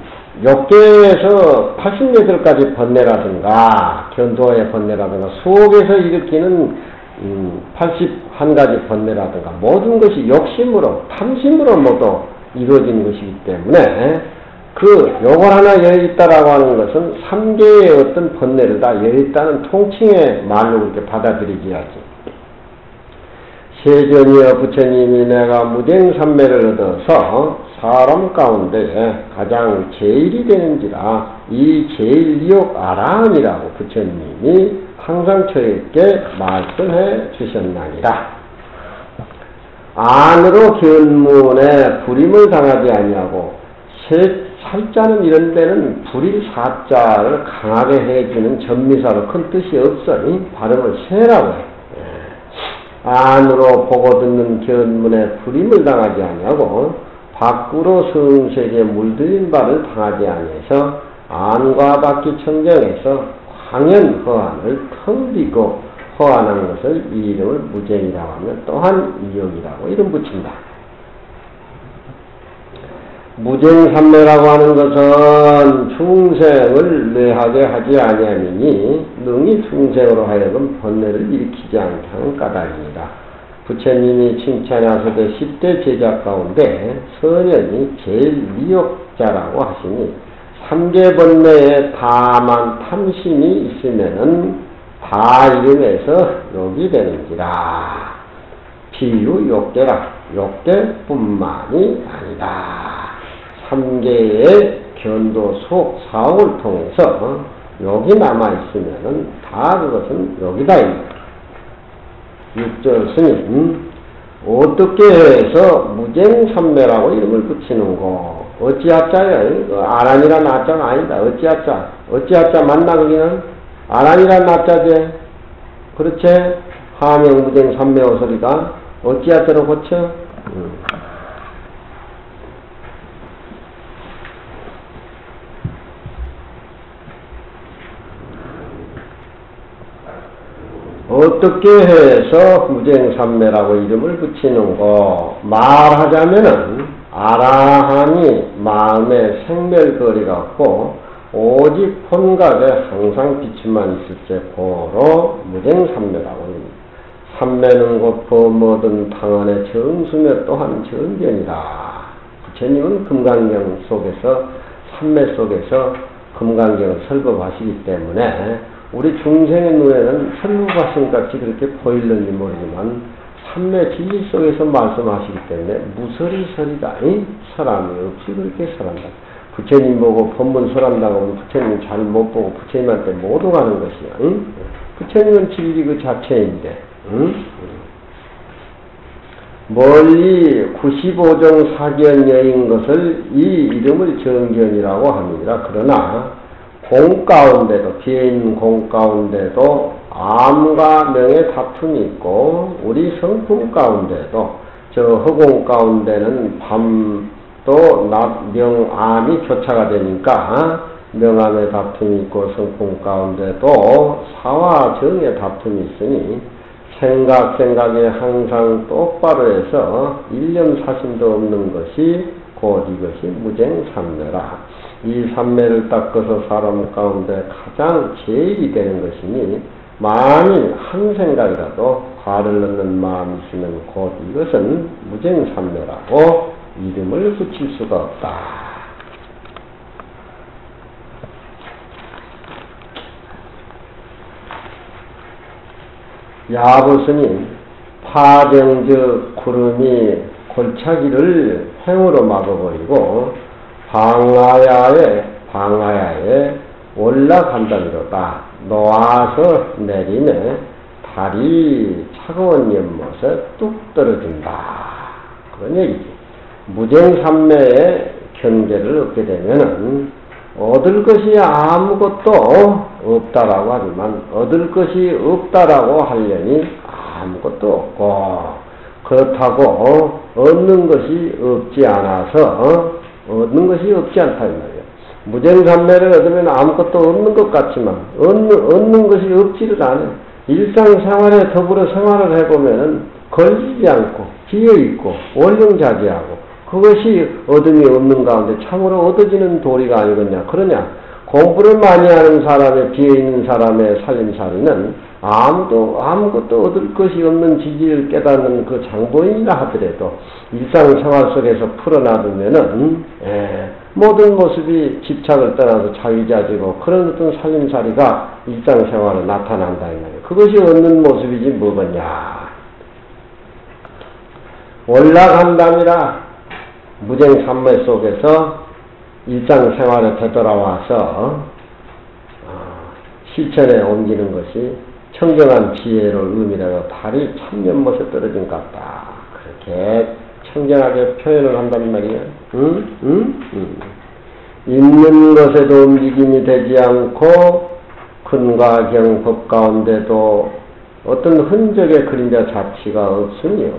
욕계에서 88가지 번뇌라든가 견도의 번뇌라든가 수옥에서 일으키는 81가지 번뇌라든가 모든 것이 욕심으로 탐심으로 모두 이루어진 것이기 때문에 그 욕을 하나 여있다라고 하는 것은 3개의 어떤 번뇌를 다 여있다는 통칭의 말로 그렇게 받아들이기야지. 세존이여 부처님이 내가 무쟁삼매를 얻어서 사람 가운데 가장 제일이 되는지라 이 제일이욕 아라한이라고 부처님이 항상 저에게 말씀해 주셨나니라. 안으로 견문에 불임을 당하지 아니하고 살자는 이런 데는 불일 사자를 강하게 해주는 전미사로 큰 뜻이 없어. 발음을 세라고 해. 안으로 보고 듣는 견문에 불임을 당하지 아니하고 밖으로 성색에 물들인 바를 당하지 아니해서 안과 밖이 청정해서 황연 허안을 텅 비고 허안한 것을 이 이름을 무쟁이라고 하면 또한 이역이라고 이름 붙인다. 무쟁삼매라고 하는 것은 중생을 뇌하게 하지 아니하니 능히 중생으로 하여금 번뇌를 일으키지 않게 하는 까닭입니다. 부처님이 칭찬하시되 10대 제자 가운데 선현이 제일 미역자라고 하시니 3계 번뇌에 다만 탐심이 있으면은 다 이름에서 욕이 되는지라. 비유 욕계라. 욕계뿐만이 아니다. 3계의 견도 속 사옥을 통해서 욕이 남아있으면은 다 그것은 욕이다. 6절 스님, 어떻게 해서 무쟁삼매라고 이름을 붙이는고? 어찌하자요? 아란이란 아자가 아니다. 어찌하자? 어찌하자 맞나 거기는? 아란이란 아자지? 그렇지? 하명무쟁삼매 어소리가 어찌하자로 고쳐? 어떻게 해서 무쟁삼매라고 이름을 붙이는고? 말하자면은 아라한이 마음에 생멸거리가 없고 오직 혼각에 항상 비추만 있을 때 고로 무쟁삼매라고 합니다. 삼매는 곧 범어든 당안의 정수며 또한 정견이다. 부처님은 금강경 속에서 삼매 속에서 금강경을 설법하시기 때문에 우리 중생의 눈에는 설법하신같이 그렇게 보일는지 모르지만 삼매 진리 속에서 말씀하시기 때문에 무설이설이다. 사람이 없이 그렇게 설한다. 부처님 보고 법문 설한다고 하면 부처님 잘 못 보고 부처님한테 못 오가는 것이야. 부처님은 진리 그 자체인데 멀리 95종 사견여인 것을 이 이름을 정견이라고 합니다. 그러나 공 가운데도 비인 공 가운데도 암과 명의 다툼이 있고 우리 성품 가운데도 저 허공 가운데는 밤도 낮, 명, 암이 교차가 되니까 명암의 다툼이 있고 성품 가운데도 사와 정의 다툼이 있으니 생각에 항상 똑바로 해서 일념사심도 없는 것이 곧 이것이 무쟁삼매라. 이 삼매를 닦아서 사람 가운데 가장 제일이 되는 것이니 만일 한 생각이라도 화를 넣는 마음이 있으면 곧 이것은 무쟁삼매라고 이름을 붙일 수가 없다. 야부스님 파정적 구름이 골짜기를 횡으로 막아버리고 방아야에 올라간다미로다. 놓아서 내리네 달이 차가운 연못에 뚝 떨어진다. 그런 얘기지. 무쟁삼매의 경계를 얻게 되면은 얻을 것이 아무것도 없다라고 하지만 얻을 것이 없다라고 하려니 아무것도 없고 그렇다고 얻는 것이 없지 않아서 얻는 것이 없지 않다 이 말이에요. 무쟁삼매를 얻으면 아무것도 없는 것 같지만 얻는 것이 없지를 않아요. 일상생활에 더불어 생활을 해보면은 걸리지 않고 비어있고 원령자지하고 그것이 얻음이 없는 가운데 참으로 얻어지는 도리가 아니겠냐. 그러냐. 공부를 많이 하는 사람의 비어있는 사람의 살림살이는 아무것도 얻을 것이 없는 지지를 깨닫는 그 장보인이라 하더라도 일상생활 속에서 풀어놔두면은 모든 모습이 집착을 떠나서 자유자재고 그런 어떤 살림살이가 일상생활에 나타난다 이 말이에요. 그것이 얻는 모습이지 뭐겠냐. 올라간다니라. 무쟁삼매 속에서 일상생활에 되돌아와서 실천에 옮기는 것이 청정한 지혜를 의미라고 달이 참연못에 떨어진 것 같다. 그렇게 청정하게 표현을 한단 말이야. 있는 것에도 움직임이 되지 않고 근과 경 법 가운데도 어떤 흔적의 그림자 자취가 없으며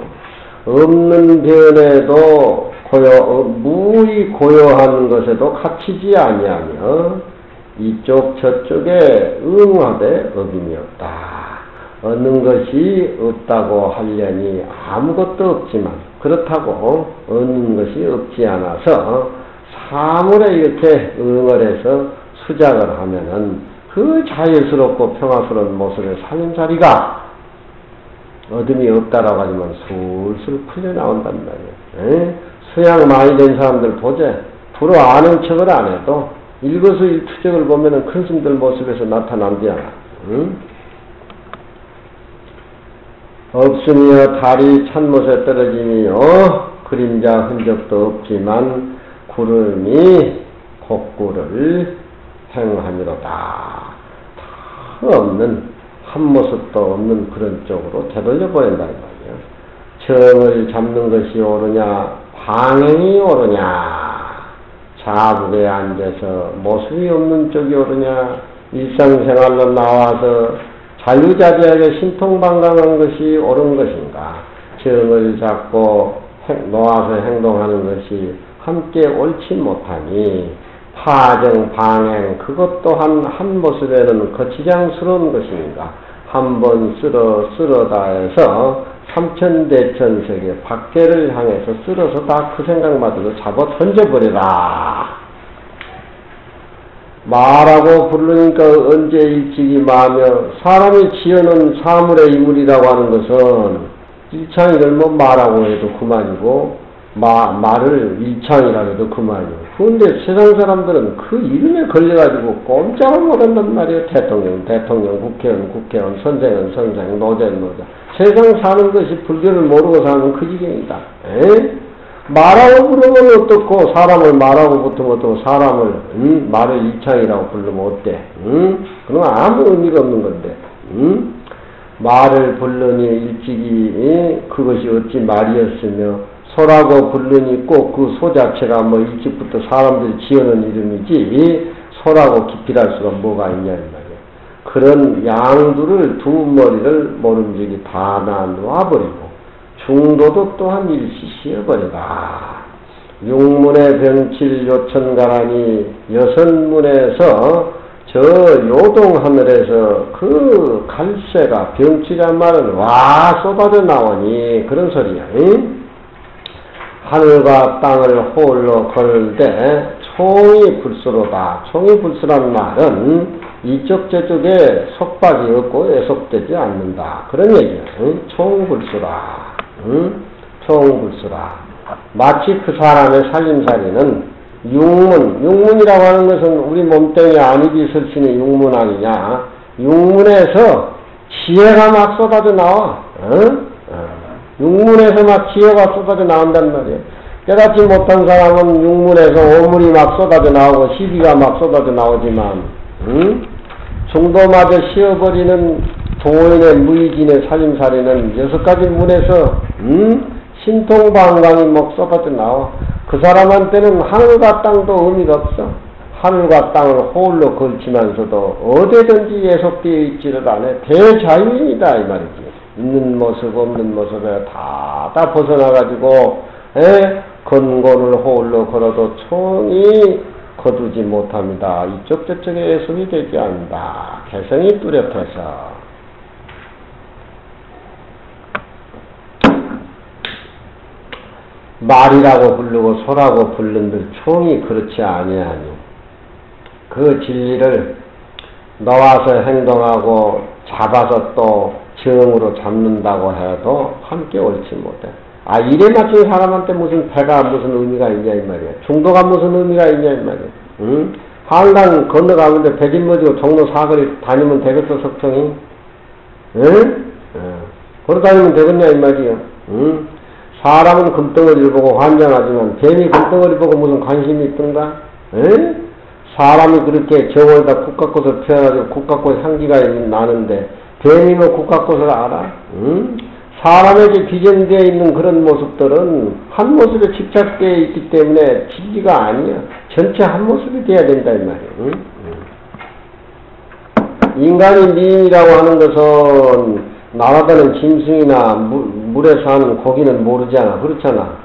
없는 변에도 무의 고요한 것에도 갇히지 아니하며 이쪽 저쪽에 응하되 어김이 없다. 얻는 것이 없다고 하려니 아무것도 없지만 그렇다고 얻는 것이 없지 않아서 사물에 이렇게 응을 해서 수작을 하면은 그 자유스럽고 평화스러운 모습의 살림살이가 어둠이 없다라고 하지만 술술 풀려나온단 말이에요. 수양 많이 된 사람들 보제. 불어 아는 척을 안 해도 일거수일투족을 보면은 큰 스님들 모습에서 나타남지 않아. 없으며 달이 찬못에 떨어지며 그림자 흔적도 없지만 구름이 복구를 행하니로다. 없는 한 모습도 없는 그런 쪽으로 되돌려 보낸다는 말이에요. 정을 잡는 것이 옳으냐 방향이 옳으냐 자국에 앉아서 모습이 없는 쪽이 옳으냐 일상생활로 나와서 자유자재하게 신통방광한 것이 옳은 것인가 정을 잡고 놓아서 행동하는 것이 함께 옳지 못하니 파정, 방행 그것 또한 한 모습에는 거치장스러운 것인가 한번 쓸어다 해서 삼천대천세계 밖에를 향해서 쓸어서 다 그 생각마저도 잡아 던져버리라. 마라고 부르니까 언제 일찍이 마며 사람이 지어놓은 사물의 이물이라고 하는 것은 일창이를 뭐 마라고 해도 그만이고 말을 일창이라고 해도 그만이고 그런데 세상 사람들은 그 이름에 걸려가지고 꼼짝을 못한단 말이에요. 대통령, 국회의원, 선생은, 노자. 세상 사는 것이 불교를 모르고 사는 그 지경이다. 말하고 부르면 어떻고 사람을 말하고 붙으면 어떻고 사람을 말을 일창이라고 부르면 어때? 그건 아무 의미가 없는 건데 말을 부르니 일찍이 그것이 어찌 말이었으며 소라고 부르니 꼭 그 소 자체가 뭐 일찍부터 사람들이 지어놓은 이름이지 소라고 기필할 수가 뭐가 있냐 이 말이야. 그런 양두를 두 머리를 모름지기 다 놔버리고 중도도 또한 일시시해버리다. 육문의 병칠 요천가라니 여섯문에서 저 요동하늘에서 그 갈새가 병치란 말은 와 쏟아져 나오니 그런 소리야. 하늘과 땅을 홀로 걸되 총이 불수로다. 총이 불수란 말은 이쪽 저쪽에 속박이 없고 애속되지 않는다. 그런 얘기야. 총불수라. 총불수라. 마치 그 사람의 살림살이는 육문이라고 하는 것은 우리 몸뚱이 안입이 설신의 육문 아니냐. 육문에서 지혜가 막 쏟아져 나와. 육문에서 막 지혜가 쏟아져 나온단 말이에요. 깨닫지 못한 사람은 육문에서 오물이 막 쏟아져 나오고 시비가 막 쏟아져 나오지만 중도마저 씌어버리는 도인의 무의진의 살림살이는 여섯 가지 문에서 신통방광이 막 쏟아져 나와. 그 사람한테는 하늘과 땅도 의미가 없어. 하늘과 땅을 홀로 걸치면서도 어디든지 예속되어 있지를 않아. 대자유인이다 이 말이지. 있는 모습 없는 모습에 다 벗어나가지고 건고를 홀로 걸어도 총이 거두지 못합니다. 이쪽 저쪽에 예속이 되지 않는다. 개성이 뚜렷해서 말이라고 부르고 소라고 부른들 총이 그렇지 아니하니 그 진리를 놓아서 행동하고 잡아서 또 정으로 잡는다고 해도 함께 옳지 못해. 일에 맞춘 사람한테 무슨 배가 무슨 의미가 있냐 이 말이야. 중도가 무슨 의미가 있냐 이 말이야. 한강 건너가는데 백인머지고 종로 사거리 다니면 되겠어 석청이? 걸어다니면 되겠냐 이 말이야. 사람은 금덩어리를 보고 환장하지만 뱀이 금덩어리 보고 무슨 관심이 있던가? 사람이 그렇게 정원에다 국화꽃을 피워가지고 국화꽃 향기가 나는데 뱀이 뭐 국화꽃을 알아? 사람에게 비전되어 있는 그런 모습들은 한 모습에 집착되어 있기 때문에 진리가 아니야. 전체 한 모습이 돼야 된다 이 말이야. 인간이 미인이라고 하는 것은 날아다니는 짐승이나 물에 사는 고기는 모르잖아. 그렇잖아.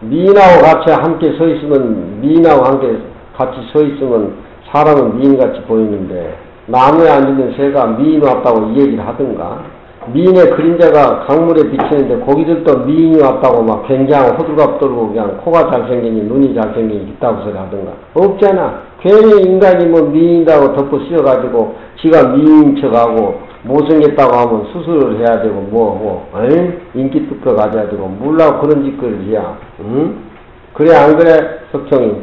미인하고 같이 함께 서 있으면, 미인하고 함께 같이 서 있으면 사람은 미인같이 보이는데, 나무에 앉으면 새가 미인 왔다고 이 얘기를 하든가, 미인의 그림자가 강물에 비치는데 거기들도 미인이 왔다고 막 굉장히 호들갑 떨고 그냥 코가 잘생기니 눈이 잘생기니 있다고 소리 하든가. 없잖아. 괜히 인간이 뭐 미인이라고 덮어 씌워가지고 지가 미인인 척하고 못생겼다고 하면 수술을 해야 되고 인기 뜯겨 가져야 되고 몰라고 그런 짓거리야. 응? 그래 안 그래 석청이?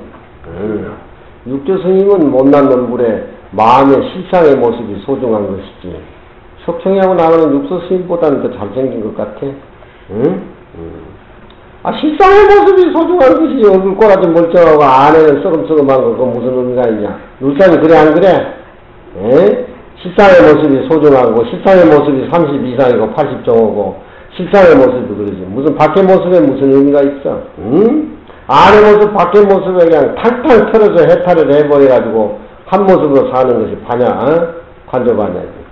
육조 스님은 못난 놈불에 마음의 실상의 모습이 소중한 것이지. 석청이하고 나는 육조 스님보다는 더 잘생긴 것 같아. 응? 실상의 모습이 소중한 것이지. 얼굴 꼬라지 멀쩡하고 안에는 썩음썩음한 거 그거 무슨 의미가 있냐. 울산이 그래 안 그래? 에? 실상의 모습이 소중하고 실상의 모습이 30 이상이고 80 정도고 실상의 모습이 그러지. 무슨 밖의 모습에 무슨 의미가 있어? 응? 안의 모습 밖의 모습에 그냥 탕탕 털어서 해탈을 해버려가지고 한 모습으로 사는 것이 반야 관조반야지.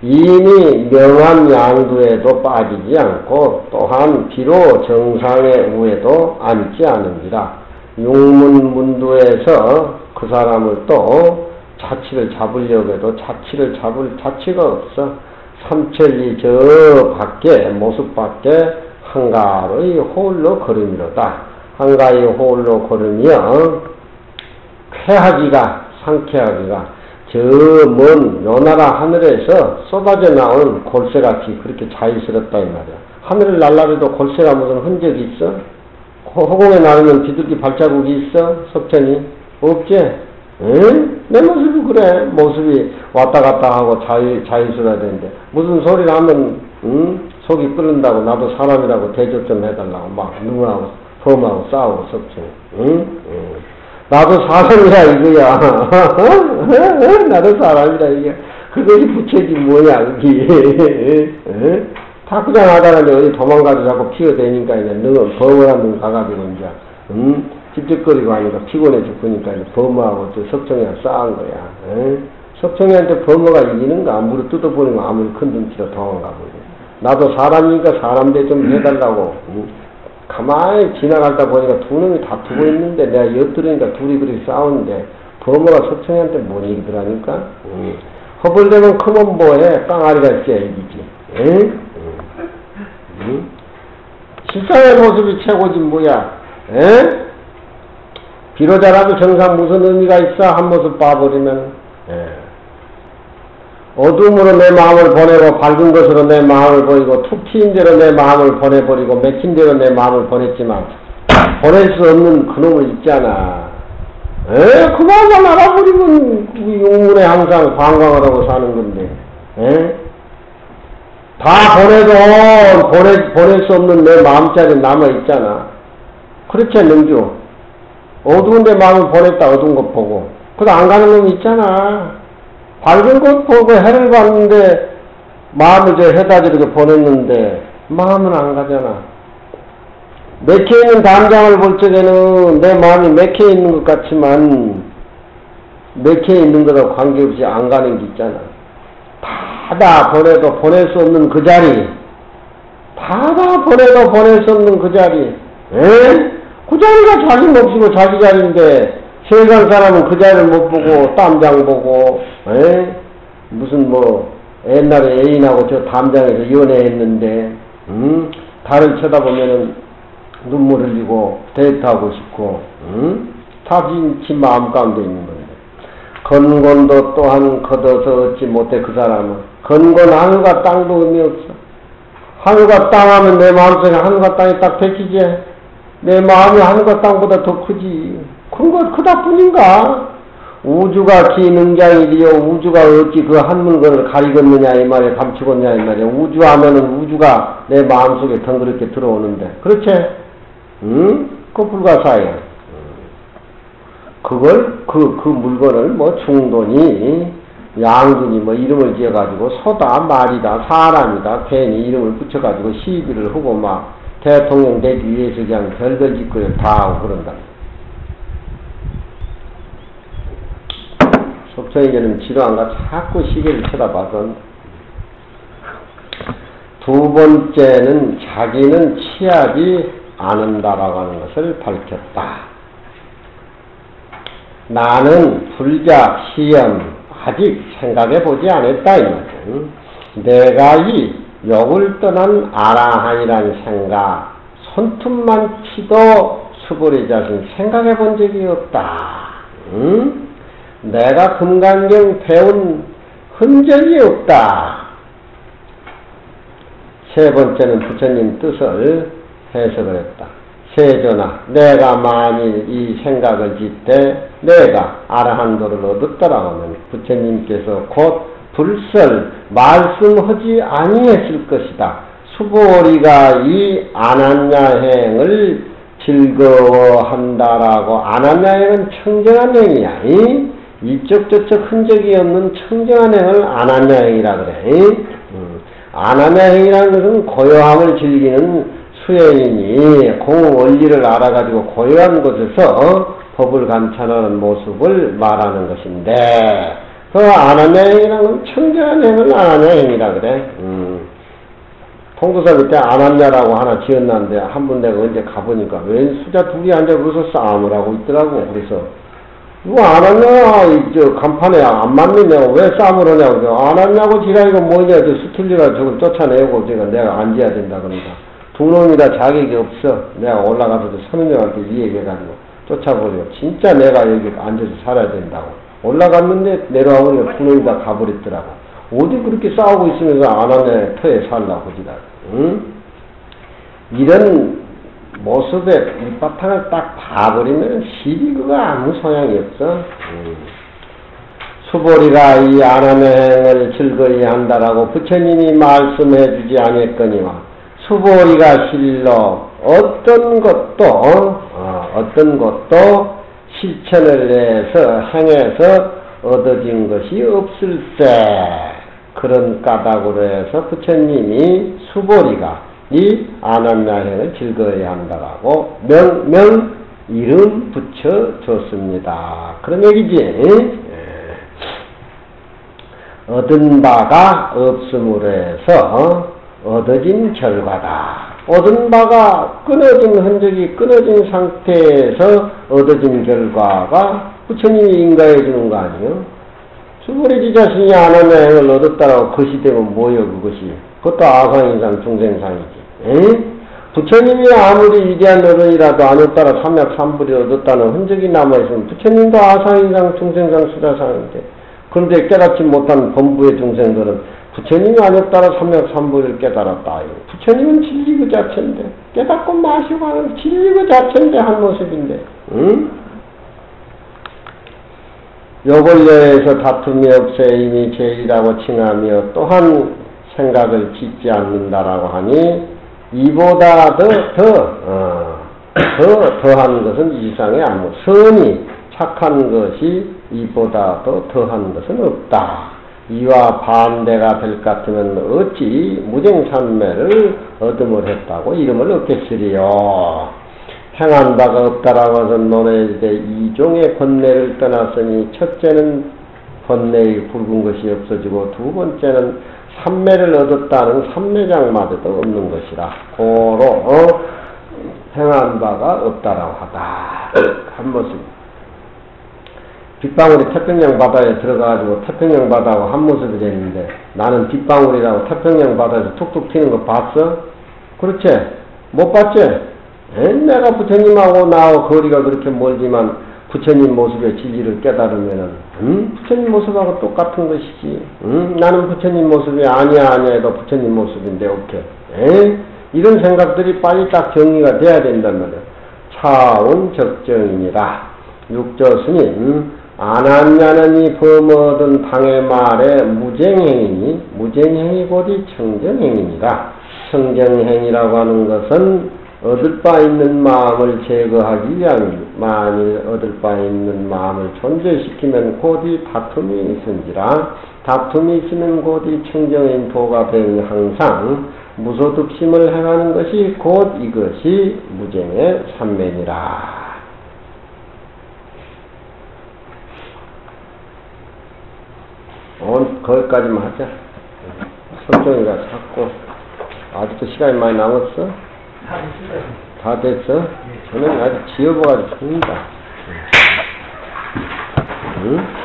이미 명한 양두에도 빠지지 않고 또한 비로 정상의 우에도 앉지 않으니라. 용문문두에서 그 사람을 또 자치를 잡으려고 해도 자치를 잡을 자치가 없어. 삼천리 저 밖에 모습 밖에 한가로이 홀로 걸음이로다. 한가히 홀로 걸으며 쾌하기가 상쾌하기가 저 먼 요나라 하늘에서 쏟아져 나온 골새같이 그렇게 자유스럽다 이 말이야. 하늘을 날라도 골새가 무슨 흔적이 있어? 허공에 나르면 비둘기 발자국이 있어? 석천이? 없지? 응? 내 모습이 그래. 모습이 왔다 갔다 하고 자유스러워야 되는데 무슨 소리를 하면 속이 끓는다고 나도 사람이라고 대접 좀 해달라고 막 누구하고 범하고 싸우고 석천이. 나도 사람이라 이거야. 나도 사람이라 이게. 그것이 부채지 뭐냐, 그게. 탁구장 하다가 어디 도망가도 자꾸 피어대니까 이제 너는 범어한 놈 가가지고 이제, 찝찝거리고 하니까 피곤해 죽으니까 이제 범어하고 또 석청이랑 싸운 거야. 석청이한테 범어가 이기는가? 무릎 뜯어버리면 아무리 큰 눈치로 도망가고. 나도 사람이니까 사람 대 좀 해달라고. 가만히 지나가다 보니까 두 놈이 다투고 있는데 내가 엿들으니까 둘이 그렇게 싸우는데 범어가 석청이한테 못 이기더라니까. 허벌되면 크면 뭐해. 깡아리가 있어야 이기지. 실상의 모습이 최고지 뭐야. 비로자라도 정상 무슨 의미가 있어. 한 모습 봐버리면. 어둠으로 내 마음을 보내고 밝은 것으로 내 마음을 보이고 툭 튀인 대로 내 마음을 보내버리고 맥힌 대로 내 마음을 보냈지만 보낼 수 없는 그놈을 있잖아. 그 마음만 알아버리면 용문에 항상 관광을 하고 사는 건데. 다 보내도 보낼 수 없는 내 마음자리 남아있잖아. 그렇지 능주. 어두운 데 마음을 보냈다. 어두운 것 보고. 그래도 안 가는 놈이 있잖아. 밝은 것 보고 해를 봤는데 마음을 저 해다 저렇게 보냈는데 마음은 안 가잖아. 맥혀있는 담장을 볼 적에는 내 마음이 맥혀있는 것 같지만 맥혀있는 거랑 관계없이 안 가는 게 있잖아. 다 보내도 보낼 수 없는 그 자리. 다 보내도 보낼 수 없는 그 자리. 그 자리가 자기 몫이고 자기 자리인데 세상 사람은 그 자리를 못 보고 담장 보고 무슨 뭐 옛날에 애인하고 저 담장에서 연애했는데 달을 쳐다보면은 눈물 흘리고 데이트하고 싶고 다 지 마음 가운데 있는 건데 건곤도 또한 걷어서 얻지 못해 그 사람은. 건곤 하늘과 땅도 의미 없어. 하늘과 땅 하면 내 마음속에 하늘과 땅이 딱 베끼지. 내 마음이 하늘과 땅보다 더 크지. 큰 것 크다 뿐인가? 우주가 기능장이리요. 우주가 어찌 그 한 물건을 가리겠느냐 이 말이야. 감추겠냐 이 말이야. 우주 하면은 우주가 내 마음속에 덩그렇게 들어오는데. 그렇지? 그거 불가사야. 그걸 그 물건을 뭐 중돈이 양군이 뭐 이름을 지어가지고 소다 말이다 사람이다 괜히 이름을 붙여가지고 시비를 하고 막 대통령 되기 위해서 그냥 별별 짓거리를 다 하고 그런다. 속성이제는 지루한가 자꾸 시계를 쳐다봐서 두 번째는 자기는 취하지 않는다라고 하는 것을 밝혔다. 나는 불작, 시험 아직 생각해 보지 않았다 이 말이야. 내가 이 욕을 떠난 아라한이라는 생각 손톱만 치도 수보리 자신 생각해 본 적이 없다. 내가 금강경 배운 흔적이 없다. 세 번째는 부처님 뜻을 해석을 했다. 세존아, 내가 만일 이 생각을 짓되 내가 아라한도를 얻었다라고 하면 부처님께서 곧 불설 말씀하지 아니했을 것이다. 수보리가 이 아난야행을 즐거워한다라고. 아난야행은 청정한 행이야. 이쪽 저쪽 흔적이 없는 청정한 행을 아난야행이라 그래. 아난야행이라는 것은 고요함을 즐기는 수행이니 공 원리를 알아가지고 고요한 곳에서 법을 감찰하는 모습을 말하는 것인데, 그 아난야행이라는 건 청정한 행을 아난야행이라 그래. 통도사 밑에 아난야라고 하나 지었는데 한 번 내가 언제 가보니까 웬 수자 둘이 앉아 거기서 싸움을 하고 있더라고. 그래서 이거 아난야 저 간판에 안 맞는 내가 왜 싸움을 하냐고. 아난야고 지라이가 뭐냐, 저 수틀리가 저걸 쫓아내고 제가 내가 앉아야 된다 그러니까 두 놈이 다 자격이 없어. 내가 올라가서 선생님한테 이 얘기해가지고 쫓아버리고 진짜 내가 여기 앉아서 살아야 된다고 올라갔는데 내려와 보니까 두 놈이 다 가버렸더라고. 어디 그렇게 싸우고 있으면서 아난야 터에 살라고 지라. 이런 모습에 밑바탕을 딱 봐버리면 시비 그거 아무 소용이 없어. 수보리가 이 아난야행을 즐거이 한다라고 부처님이 말씀해 주지 않았거니와 수보리가 실로 어떤 것도 실천을 해서 행해서 얻어진 것이 없을세. 그런 까닭으로 해서 부처님이 수보리가 이 아난야행을 즐거이 한다라고 이름 붙여줬습니다. 그런 얘기지. 얻은 바가 없음으로 해서 얻어진 결과다. 얻은 바가 끊어진 흔적이 끊어진 상태에서 얻어진 결과가 부처님이 인가해 주는 거 아니에요? 수보리 지 자신이 아난야행을 얻었다라고 것이 되면 뭐요 그것이? 그것도 아상인상 중생상이지. 부처님이 아무리 위대한 어른이라도 아니었 따라 삼약삼불이 얻었다는 흔적이 남아있으면 부처님도 아상인상 중생상 수자상인데, 그런데 깨닫지 못한 범부의 중생들은 부처님이 아니었 따라 삼약삼불을 깨달았다. 부처님은 진리 그 자체인데, 깨닫고 마시고 하는 진리 그 자체인데 한 모습인데, 요걸려에서 다툼이 없어 이미 제일이라고 칭하며 또한 생각을 짓지 않는다라고 하니 이보다 더한 것은 이상에 아무 선이 착한 것이 이보다 더한 것은 없다. 이와 반대가 될 것 같으면 어찌 무쟁산매를 얻음을 했다고 이름을 얻겠으리요. 행한 바가 없다라고 해서 논해이되 이종의 번뇌를 떠났으니 첫째는 번뇌의 굵은 것이 없어지고 두 번째는 삼매를 얻었다는 삼매장마저도 없는 것이라. 고로 행한 바가 없다라고 하다. 한 모습. 빗방울이 태평양 바다에 들어가가지고 태평양 바다하고 한 모습이 됐는데 나는 빗방울이라고 태평양 바다에서 툭툭 튀는 거 봤어? 그렇지? 못 봤지? 내가 부처님하고 나하고 거리가 그렇게 멀지만 부처님 모습의 진리를 깨달으면은 부처님 모습하고 똑같은 것이지. 나는 부처님 모습이 아니야 해도 부처님 모습인데 오케이. 이런 생각들이 빨리 딱 정리가 돼야 된단 말이야. 차원 적정이니라. 육조 스님 아난야는 이 범어든 당의 말에 무쟁행이니 무쟁행이 곧이 청정행이니라. 청정행이라고 하는 것은 얻을 바 있는 마음을 제거하기 위함. 만일 얻을 바 있는 마음을 존재시키면 곧이 다툼이 있은지라. 다툼이 있으면 곧이 청정인 도가 되니 항상 무소득심을 행하는 것이 곧 이것이 무쟁의 삼매니라. 거기까지만 하자. 설정이가 자꾸 아직도 시간이 많이 남았어? 다 됐어요. 다 됐어? 저는 아직 지어봐가지고 죽는다. 응?